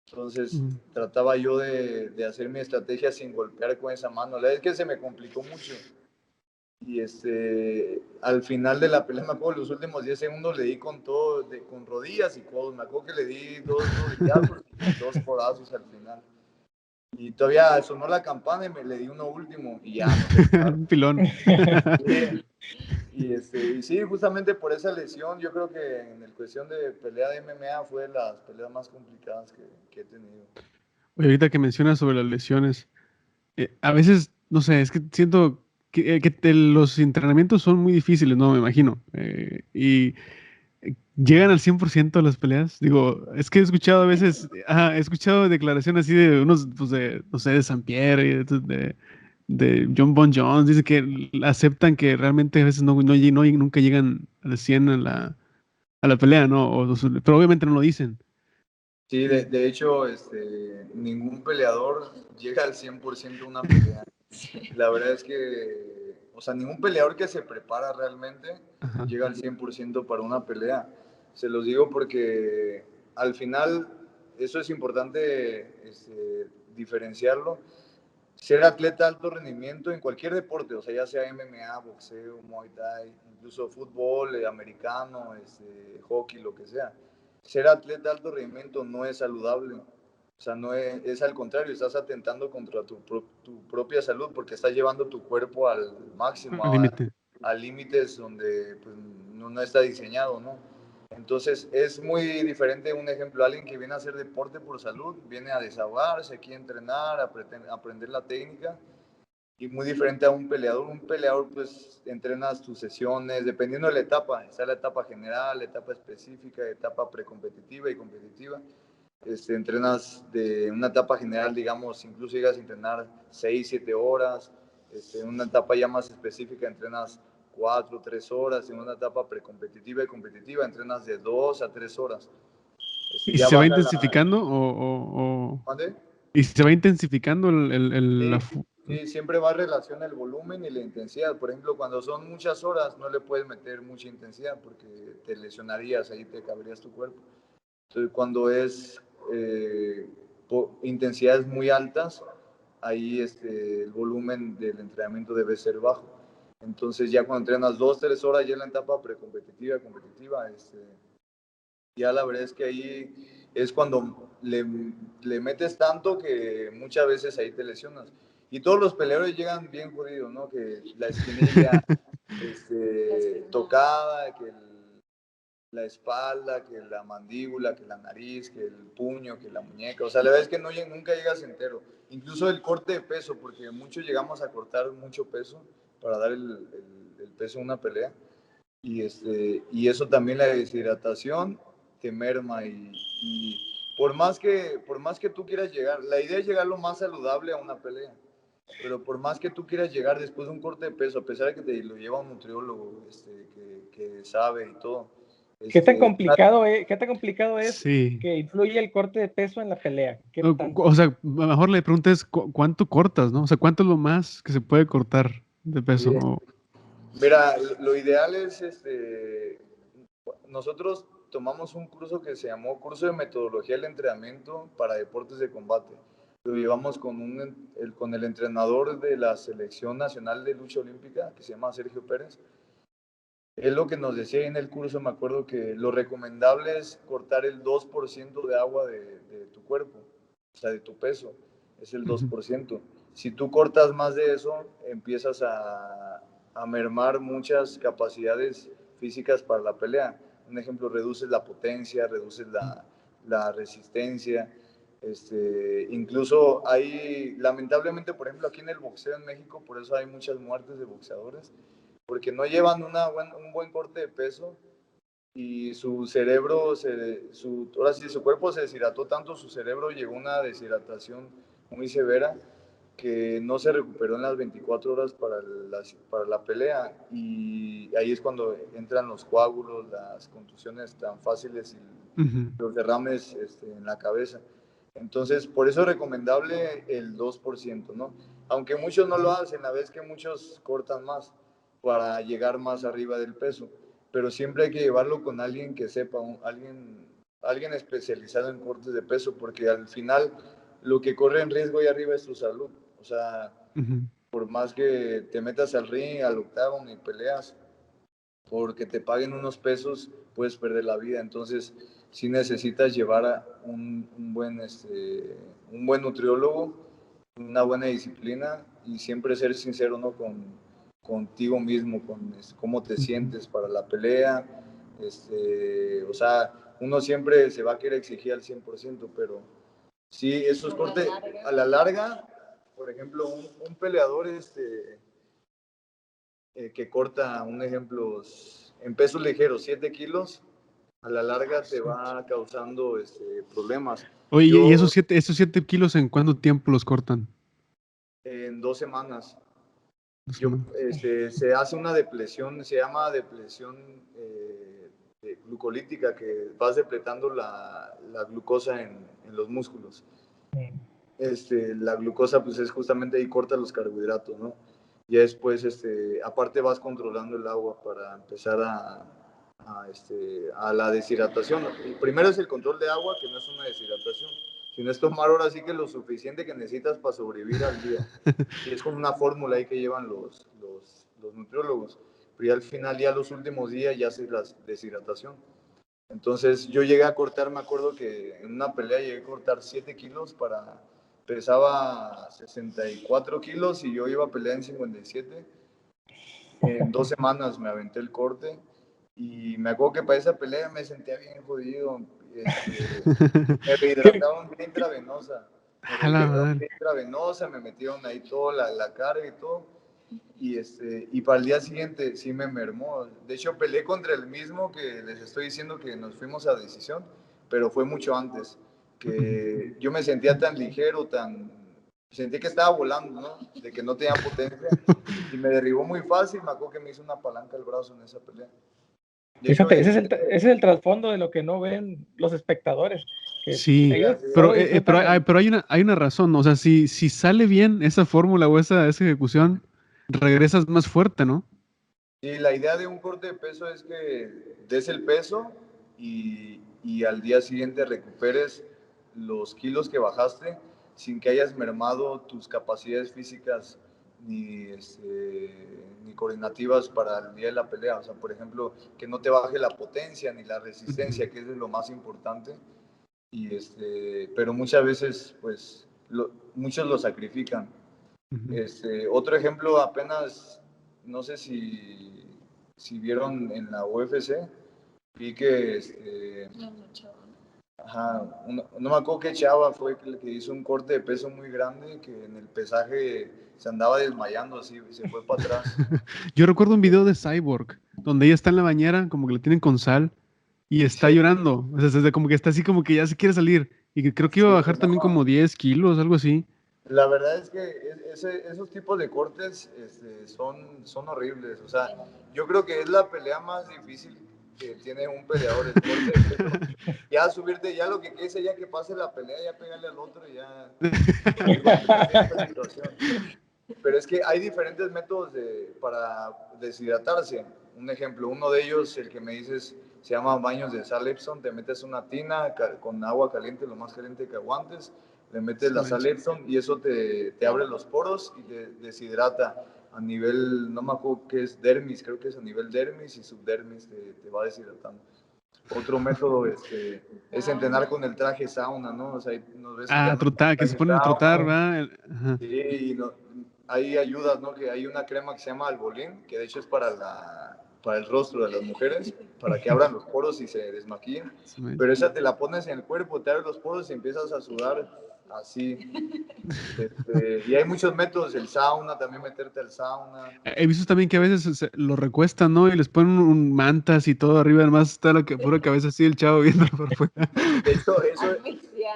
Entonces trataba yo de hacer mi estrategia sin golpear con esa mano. La verdad es que se me complicó mucho. Y al final de la pelea, me acuerdo, los últimos 10 segundos le di con todo, con rodillas y codos. Me acuerdo que le di 2 rodillazos y 2 codazos al final. Y todavía sonó la campana y le di uno último y ya. Un pilón. Sí. Y sí, justamente por esa lesión, yo creo que en el cuestión de pelea de MMA fue de las peleas más complicadas que he tenido. Oye, ahorita que mencionas sobre las lesiones, a veces, no sé, es que siento que los entrenamientos son muy difíciles, ¿no? Me imagino. Y llegan al 100% a las peleas. Digo, es que he escuchado a veces, he escuchado declaraciones así de unos, pues de, no sé, de St. Pierre, de John Bon Jones, dice que aceptan que realmente a veces nunca llegan al 100 a la pelea, ¿no? Pero obviamente no lo dicen. Sí, de hecho, ningún peleador llega al 100% a una pelea. La verdad es que, o sea, ningún peleador que se prepara realmente llega al 100% para una pelea. Se los digo porque al final eso es importante diferenciarlo. Ser atleta de alto rendimiento en cualquier deporte, o sea, ya sea MMA, boxeo, Muay Thai, incluso fútbol, americano, hockey, lo que sea. Ser atleta de alto rendimiento no es saludable. O sea, no es al contrario, estás atentando contra tu propia salud porque estás llevando tu cuerpo al máximo, Al límite. a límites donde pues, no está diseñado, ¿no? Entonces es muy diferente un ejemplo, alguien que viene a hacer deporte por salud, viene a desahogarse, aquí a entrenar, a aprender la técnica, y muy diferente a un peleador. Un peleador pues entrenas tus sesiones, dependiendo de la etapa, está la etapa general, la etapa específica, la etapa precompetitiva y competitiva. Entrenas de una etapa general, digamos, incluso llegas a entrenar 6, 7 horas, en una etapa ya más específica entrenas 4, 3 horas, en una etapa precompetitiva y competitiva entrenas de 2 a 3 horas. ¿Y Ya se va baja intensificando ¿Mande? y se va intensificando Sí, siempre va en relación al volumen y la intensidad. Por ejemplo, cuando son muchas horas no le puedes meter mucha intensidad porque te lesionarías, ahí te cabrías tu cuerpo. Entonces, cuando es intensidades muy altas, ahí el volumen del entrenamiento debe ser bajo. Entonces ya cuando entrenas 2, 3 horas ya en la etapa precompetitiva, competitiva, ya la verdad es que ahí es cuando le metes tanto que muchas veces ahí te lesionas. Y todos los peleadores llegan bien jodidos, ¿no? Que la esquinilla tocada, que la espalda, que la mandíbula, que la nariz, que el puño, que la muñeca. O sea, la verdad es que nunca llegas entero. Incluso el corte de peso, porque muchos llegamos a cortar mucho peso para dar el peso en una pelea. Y eso también, la deshidratación te merma. Y por más que tú quieras llegar, la idea es llegar lo más saludable a una pelea. Pero por más que tú quieras llegar después de un corte de peso, a pesar de que te lo lleva un nutriólogo que sabe y todo. ¿Qué tan complicado es Sí. que influye el corte de peso en la pelea? ¿Qué tanto? O sea, mejor le preguntes cuánto cortas, ¿no? O sea, cuánto es lo más que se puede cortar de peso. Mira, lo ideal es, nosotros tomamos un curso que se llamó Curso de Metodología del Entrenamiento para Deportes de Combate. Lo llevamos con el entrenador de la Selección Nacional de Lucha Olímpica, que se llama Sergio Pérez. Él lo que nos decía en el curso, me acuerdo que lo recomendable es cortar el 2% de agua de tu cuerpo, o sea, de tu peso, es el 2%. Si tú cortas más de eso, empiezas a mermar muchas capacidades físicas para la pelea. Un ejemplo, reduces la potencia, reduces la resistencia. Incluso hay, lamentablemente, por ejemplo, aquí en el boxeo en México, por eso hay muchas muertes de boxeadores, porque no llevan un buen corte de peso y su cerebro, ahora sí, su cuerpo se deshidrató tanto, su cerebro llegó a una deshidratación muy severa que no se recuperó en las 24 horas para la pelea, y ahí es cuando entran los coágulos, las contusiones tan fáciles y los derrames en la cabeza. Entonces, por eso es recomendable el 2%, ¿no? Aunque muchos no lo hacen, la vez que muchos cortan más para llegar más arriba del peso, pero siempre hay que llevarlo con alguien que sepa, alguien especializado en cortes de peso, porque al final lo que corre en riesgo ahí arriba es tu salud. O sea, por más que te metas al ring, al octágono y peleas, porque te paguen unos pesos, puedes perder la vida. Entonces, sí necesitas llevar a un buen nutriólogo, una buena disciplina, y siempre ser sincero, ¿no? Contigo mismo, con cómo te sientes para la pelea. O sea, uno siempre se va a querer exigir al 100%, pero sí, esos cortes a la larga, por ejemplo, un peleador que corta, un ejemplo, en pesos ligeros, 7 kilos, a la larga te va causando problemas. Oye, ¿y Yo, esos 7 kilos en cuánto tiempo los cortan? en 2 semanas, 2 semanas. se hace una depresión, se llama depresión glucolítica, que vas depletando la glucosa en los músculos. La glucosa, pues, es justamente ahí, corta los carbohidratos, ¿no? Y después, aparte, vas controlando el agua para empezar a la deshidratación. Y primero es el control de agua, que no es una deshidratación, sino es tomar ahora sí que lo suficiente que necesitas para sobrevivir al día. Y es con una fórmula ahí que llevan los nutriólogos. Pero ya al final, ya los últimos días, ya haces la deshidratación. Entonces yo llegué a cortar, me acuerdo que en una pelea llegué a cortar 7 kilos pesaba 64 kilos y yo iba a pelear en 57. En 2 semanas me aventé el corte y me acuerdo que para esa pelea me sentía bien jodido. Me rehidrataron vía intravenosa. Me metieron ahí toda la carga y todo. Y para el día siguiente sí me mermó. De hecho, peleé contra el mismo que les estoy diciendo que nos fuimos a decisión, pero fue mucho antes. Que yo me sentía tan ligero, sentí que estaba volando, ¿no? De que no tenía potencia. Y me derribó muy fácil. Me acuerdo que me hizo una palanca al brazo en esa pelea. De hecho, Fíjate, ese es el trasfondo de lo que no ven los espectadores. Que Sí, ellos pero, solo disfrutan pero hay una razón, ¿no? O sea, si sale bien esa fórmula o esa ejecución, regresas más fuerte, ¿no? Sí, la idea de un corte de peso es que des el peso y al día siguiente recuperes los kilos que bajaste sin que hayas mermado tus capacidades físicas ni coordinativas para el día de la pelea. O sea, por ejemplo, que no te baje la potencia ni la resistencia, que es lo más importante. Pero muchas veces, pues, muchos lo sacrifican. Otro ejemplo, apenas, no sé si vieron en la UFC, vi que, ajá, no me acuerdo qué chava fue que hizo un corte de peso muy grande, que en el pesaje se andaba desmayando así, se fue para atrás. Yo recuerdo un video de Cyborg, donde ella está en la bañera, como que le tienen con sal, y está Sí, llorando. O sea, como que está así como que ya se quiere salir. Y que creo que iba a sí, bajar también no. como 10 kilos, algo así. La verdad es que esos tipos de cortes son horribles. O sea, yo creo que es la pelea más difícil que tiene un peleador, el corte de peso. Ya subirte, ya lo que quede, ya que pase la pelea, ya pegarle al otro y ya solucionar esta situación. Pero es que hay diferentes métodos para deshidratarse. Un ejemplo, uno de ellos, el que me dices, se llama baños de sal Epsom. Te metes una tina con agua caliente, lo más caliente que aguantes, le metes la sal Epsom y eso te abre los poros y te deshidrata a nivel, no me acuerdo qué es, dermis, creo que es a nivel dermis y subdermis, te va deshidratando. Otro método es entrenar con el traje sauna, ¿no? O sea, nos ves Ah, entrenando con el trotar, que se traje ponen a trotar, sauna. ¿va? Ajá. Sí, y hay ayudas, ¿no? Que hay una crema que se llama Albolín, que de hecho es para el rostro de las mujeres, para que abran los poros y se desmaquillen. Pero esa te la pones en el cuerpo, te abres los poros y empiezas a sudar así. Y hay muchos métodos, el sauna, también meterte al sauna. He visto también que a veces lo recuestan, ¿no? Y les ponen mantas y todo arriba, además está la pura cabeza así, el chavo viendo por fuera. De hecho,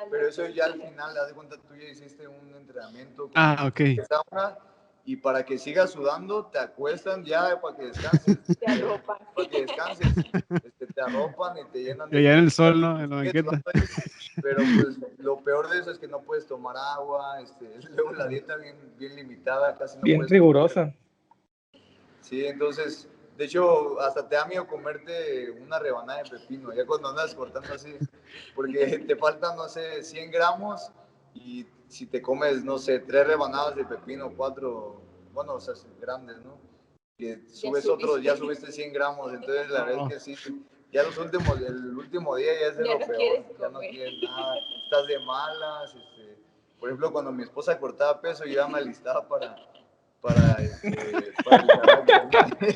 pero eso ya al final, haz de cuenta, tú ya hiciste un entrenamiento con Ah, ok. el sauna y para que sigas sudando te acuestan ya para que descanses. Te arropan. Para que descanses. Te arropan y te llenan Y de allá en el cremitas sol, y ¿no? En la sigues banqueta. sudando ahí. Pero pues lo peor de eso es que no puedes tomar agua, luego la dieta bien limitada, casi no Bien puedes comer. rigurosa. Sí, entonces, de hecho, hasta te da miedo comerte una rebanada de pepino, ya cuando andas cortando así, porque te faltan, no sé, 100 gramos y si te comes, no sé, 3 rebanadas de pepino, 4, bueno, o sea, grandes, ¿no? Que subes otro, ya subiste 100 gramos, entonces la verdad es que sí, ya el último día ya es de Ya lo no peor, quieres ya no comer. quieres nada, estás de malas, por ejemplo, cuando mi esposa cortaba peso, yo ya me alistaba para el carácter.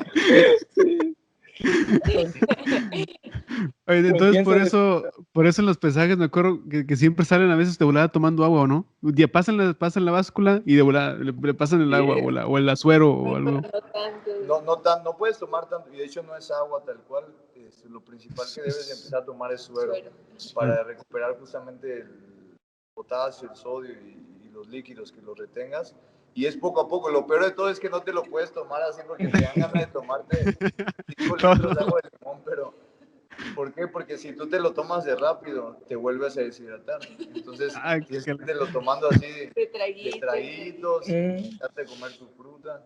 Sí. Oye, Pues entonces pienso de... por eso en los pesajes me acuerdo que siempre salen a veces de volada tomando agua, ¿o no? Ya pasan la báscula y de volada le pasan el agua Sí, o el azuero o No, algo. pero no tanto. no puedes tomar tanto, y de hecho no es agua tal cual, lo principal que debes de empezar a tomar es suero, para recuperar justamente el potasio, el sodio y los líquidos que los retengas. Y es poco a poco. Lo peor de todo es que no te lo puedes tomar así porque te dan ganas de tomarte 5 litros Todo. de agua de limón, pero ¿por qué? Porque si tú te lo tomas de rápido, te vuelves a deshidratar. Entonces, Ah, tienes que irlo tomando así de De traguitos, Mm. dejarte de comer tu fruta.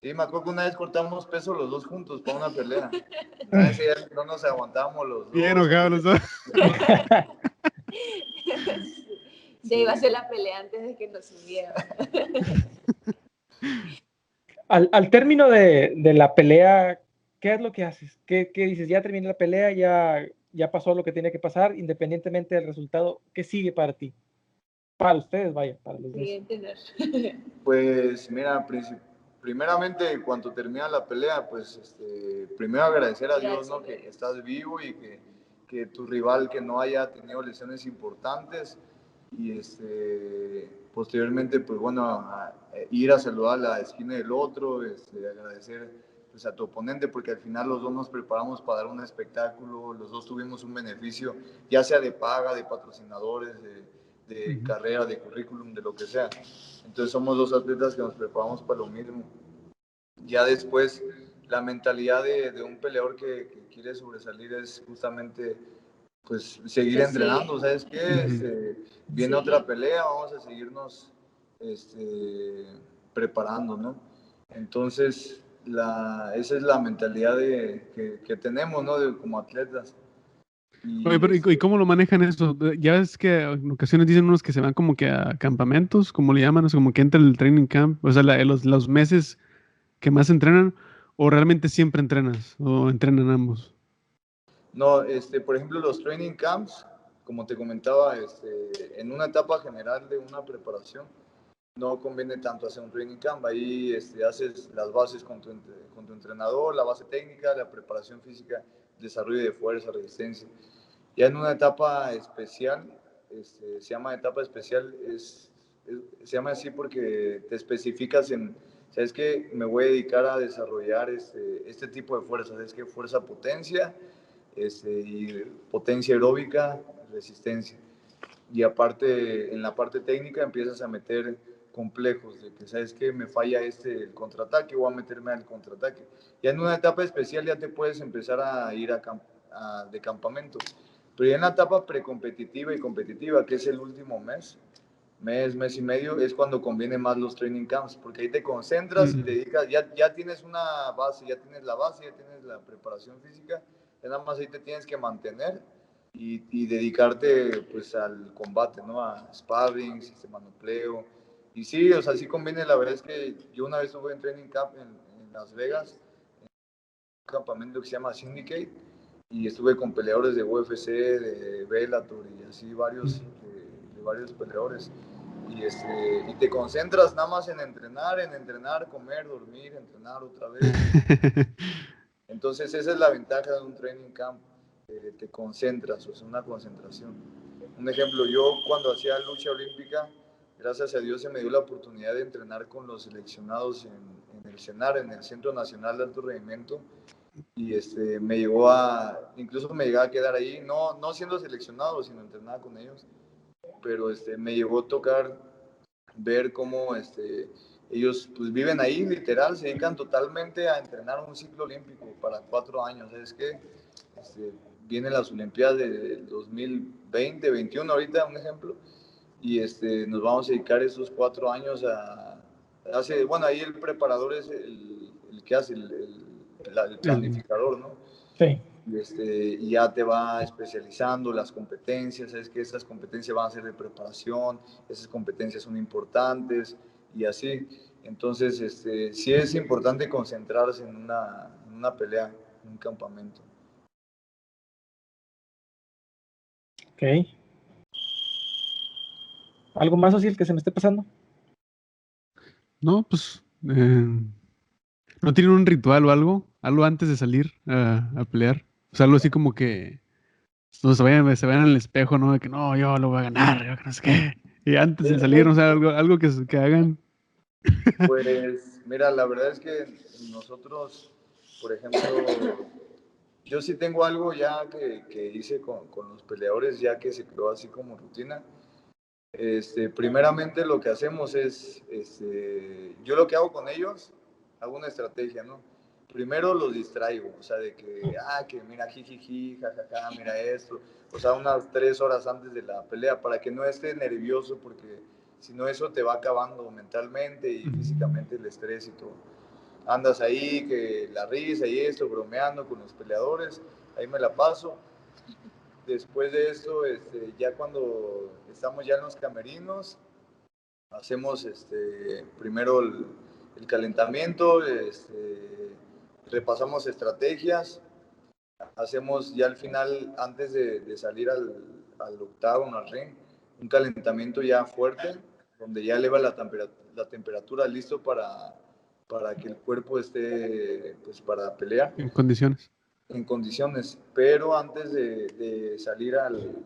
Sí, me acuerdo que una vez cortamos peso los dos juntos para una pelea. Ese día no nos aguantamos los bien dos. enojados los dos. Se iba a hacer la pelea antes de que nos subiera. Al término de la pelea, ¿qué es lo que haces? ¿Qué dices? Ya terminé la pelea, ya pasó lo que tenía que pasar, independientemente del resultado. ¿Qué sigue para ti? Para ustedes, vaya, para los dos. Pues mira, primeramente cuando termina la pelea, pues primero agradecer a Dios, ¿no? Que estás vivo y que tu rival que no haya tenido lesiones importantes y posteriormente pues bueno, ir a saludar a la esquina del otro, agradecer pues, a tu oponente porque al final los dos nos preparamos para dar un espectáculo, los dos tuvimos un beneficio, ya sea de paga, de patrocinadores, de carrera, de currículum, de lo que sea. Entonces somos dos atletas que nos preparamos para lo mismo. Ya después, la mentalidad de un peleador que quiere sobresalir es justamente pues seguir entrenando, ¿sabes qué? Viene otra pelea, vamos a seguirnos preparando, ¿no? Entonces, esa es la mentalidad que tenemos, ¿no? como atletas. Oye, Y, pero ¿y cómo lo manejan eso? Ya ves que en ocasiones dicen unos que se van como que a campamentos, como le llaman, es como que entra el training camp, o sea, los meses que más entrenan, o realmente siempre entrenas, o entrenan ambos. No, por ejemplo, los training camps, como te comentaba, en una etapa general de una preparación, no conviene tanto hacer un training camp. Ahí haces las bases con tu entrenador, la base técnica, la preparación física, desarrollo de fuerza, resistencia. Ya en una etapa especial, se llama etapa especial, se llama así porque te especificas en, ¿sabes qué? Me voy a dedicar a desarrollar este tipo de fuerza, ¿sabes qué? Fuerza potencia, y potencia aeróbica, resistencia. Y aparte, en la parte técnica empiezas a meter complejos, de que sabes que me falla el contraataque, voy a meterme al contraataque. Ya en una etapa especial ya te puedes empezar a ir de campamento. Pero ya en la etapa precompetitiva y competitiva, que es el último mes y medio, es cuando conviene más los training camps, porque ahí te concentras y te dedicas, ya tienes una base, ya tienes la base, ya tienes la preparación física, ya nada más ahí te tienes que mantener y dedicarte pues al combate, ¿no? A sparring, sistema nucleo. Y sí, o sea, sí conviene, la verdad es que yo una vez estuve en training camp en Las Vegas, en un campamento que se llama Syndicate, y estuve con peleadores de UFC, de Bellator y así varios, de varios peleadores. Y te concentras nada más en entrenar, comer, dormir, entrenar otra vez. Entonces esa es la ventaja de un training camp, te concentras, o sea, una concentración. Un ejemplo, yo cuando hacía lucha olímpica, gracias a Dios se me dio la oportunidad de entrenar con los seleccionados en el CENAR, en el Centro Nacional de Alto Rendimiento, y incluso me llegaba a quedar ahí, no siendo seleccionado, sino entrenaba con ellos, pero me llegó a tocar ver cómo ellos pues viven ahí, literal, se dedican totalmente a entrenar un ciclo olímpico para 4 años. Es que vienen las Olimpiadas del 2020, 2021 ahorita, un ejemplo, y nos vamos a dedicar esos 4 años bueno, ahí el preparador es el que hace el planificador, ¿no? Sí. Y ya te va especializando las competencias, es que esas competencias van a ser de preparación, esas competencias son importantes y así. Entonces, sí es importante concentrarse en una pelea, en un campamento. Ok. ¿Algo más, Osiel, que se me esté pasando? No, pues, ¿no tienen un ritual o algo antes de salir a pelear? O sea, algo así como que no se vayan al espejo, ¿no? De que no, yo lo voy a ganar, yo que no sé qué. Y antes de salir, o sea, algo que hagan. Pues mira, la verdad es que nosotros, por ejemplo, yo sí tengo algo ya que hice con los peleadores, ya que se quedó así como rutina. Primeramente lo que hacemos es, yo lo que hago con ellos, hago una estrategia, ¿no? Primero los distraigo, o sea, de que mira, jijiji, jajaja, mira esto, o sea, unas 3 horas antes de la pelea, para que no esté nervioso, porque si no eso te va acabando mentalmente y físicamente el estrés y todo. Andas ahí, que la risa y esto, bromeando con los peleadores, ahí me la paso. Después de esto, ya cuando estamos ya en los camerinos, hacemos primero el calentamiento, repasamos estrategias, hacemos ya al final, antes de salir al octágono, al ring, un calentamiento ya fuerte, donde ya eleva la temperatura listo para que el cuerpo esté pues, para pelear En condiciones. en condiciones, pero antes de salir al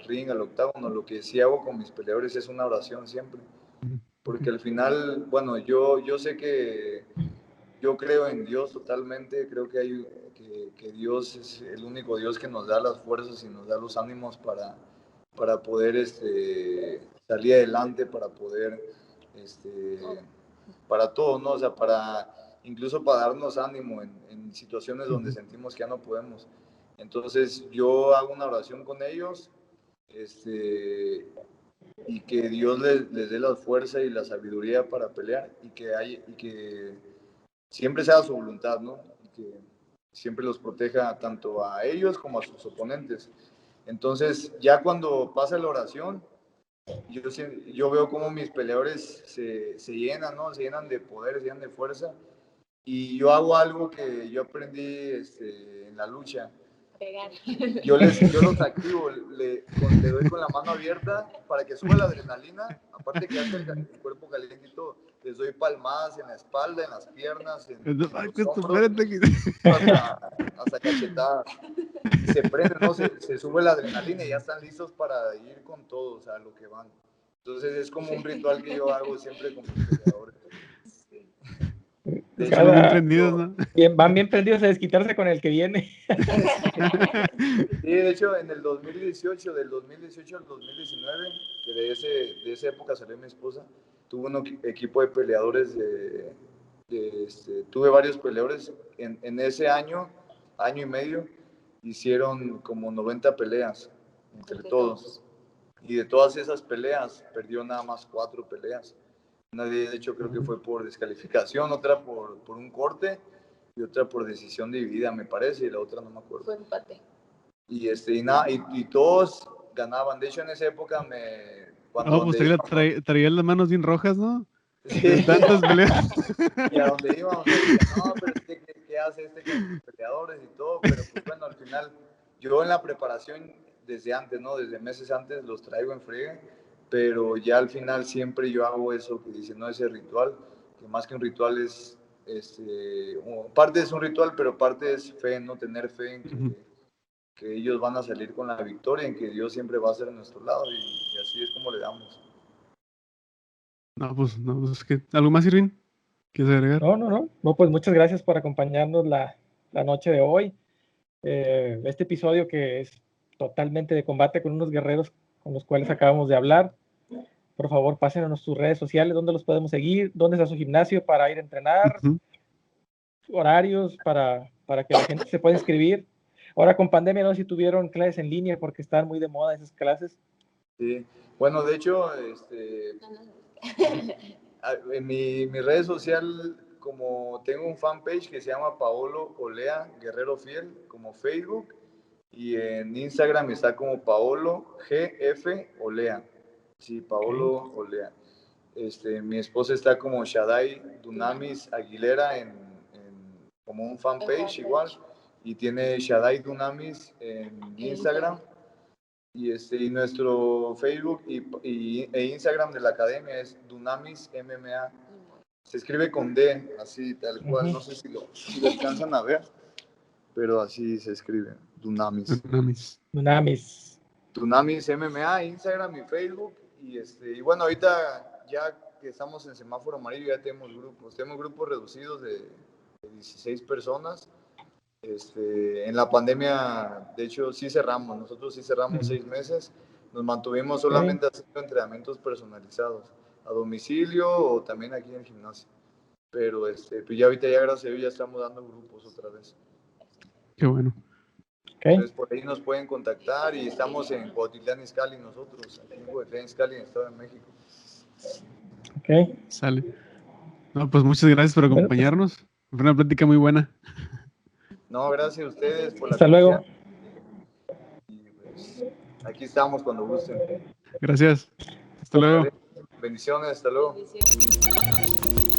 ring, al octágono, lo que sí hago con mis peleadores es una oración siempre, porque al final, bueno, yo sé que yo creo en Dios totalmente, creo que Dios es el único Dios que nos da las fuerzas y nos da los ánimos para poder salir adelante, para poder, para todo, ¿no? O sea, incluso para darnos ánimo en situaciones donde sentimos que ya no podemos. Entonces yo hago una oración con ellos, y que Dios les dé la fuerza y la sabiduría para pelear y que siempre sea su voluntad, ¿no? Y que siempre los proteja tanto a ellos como a sus oponentes. Entonces, ya cuando pasa la oración, yo veo cómo mis peleadores se llenan, ¿no? Se llenan de poder, se llenan de fuerza. Y yo hago algo que yo aprendí en la lucha. pegar. Yo los activo, le doy con la mano abierta para que suba la adrenalina, aparte que hace el cuerpo caliente y todo. Les doy palmadas en la espalda, en las piernas, en los hombros, hasta cachetadas. Y se prenden, ¿no? Se sube la adrenalina y ya están listos para ir con todo, o sea, lo que van. Entonces es como un ritual que yo hago siempre con mis peleadores. De hecho, bien prendidos, ¿no? Van bien prendidos a desquitarse con el que viene. Sí, de hecho, en el 2018, del 2018 al 2019, que de esa época salió mi esposa, tuve un equipo de peleadores tuve varios peleadores. En ese año y medio, hicieron como 90 peleas entre todos. Y de todas esas peleas, perdió nada más 4 peleas. Una de hecho creo que fue por descalificación, otra por un corte y otra por decisión dividida, me parece, y la otra no me acuerdo. Fue empate. Y todos ganaban. De hecho, en esa época Pues traía las manos bien rojas, ¿no? Sí. De tantas peleas. Y a donde íbamos, decían, no, pero ¿qué hace con los peleadores y todo? Pero pues bueno, al final, yo en la preparación, desde antes, ¿no? Desde meses antes los traigo en friegue, pero ya al final siempre yo hago eso que dice, no, ese ritual, que más que un ritual es, parte es un ritual, pero parte es fe, ¿no? Tener fe en que ellos van a salir con la victoria, en que Dios siempre va a ser a nuestro lado, y así es como le damos. No, pues ¿algo más, Irving? ¿Quieres agregar? No, pues muchas gracias por acompañarnos la noche de hoy. Este episodio que es totalmente de combate con unos guerreros con los cuales acabamos de hablar. Por favor, pásenos sus redes sociales, dónde los podemos seguir, dónde está su gimnasio para ir a entrenar, horarios para que la gente se pueda inscribir. Ahora con pandemia, no sé si tuvieron clases en línea porque están muy de moda esas clases. Sí, bueno, de hecho, en mi red social, como tengo un fanpage que se llama Paolo Olea Guerrero Fiel, como Facebook, y en Instagram está como Paolo GF Olea. Sí, Paolo Olea. Mi esposa está como Shaddai Dunamis Aguilera como un fanpage igual, y tiene Shaddai Dunamis en Instagram. Y nuestro Facebook e Instagram de la academia es Dunamis MMA. Se escribe con D, así tal cual. No sé si lo alcanzan a ver, pero así se escribe, Dunamis. Dunamis MMA, Instagram y Facebook. Y bueno, ahorita ya que estamos en semáforo amarillo ya tenemos grupos reducidos de 16 personas. En la pandemia, de hecho, nosotros sí cerramos 6 meses, nos mantuvimos solamente haciendo entrenamientos personalizados, a domicilio o también aquí en el gimnasio, pero pues ya ahorita gracias a Dios ya estamos dando grupos otra vez. Qué bueno. Entonces por ahí nos pueden contactar y estamos en Cuautitlán Izcalli nosotros, aquí en Cuautitlán Izcalli, en el Estado de México. Sale. No, pues muchas gracias por acompañarnos, fue una plática muy buena. No, gracias a ustedes por la Hasta luego. Y pues, aquí estamos cuando gusten. Gracias. Hasta luego. Bendiciones, hasta luego. Bendiciones.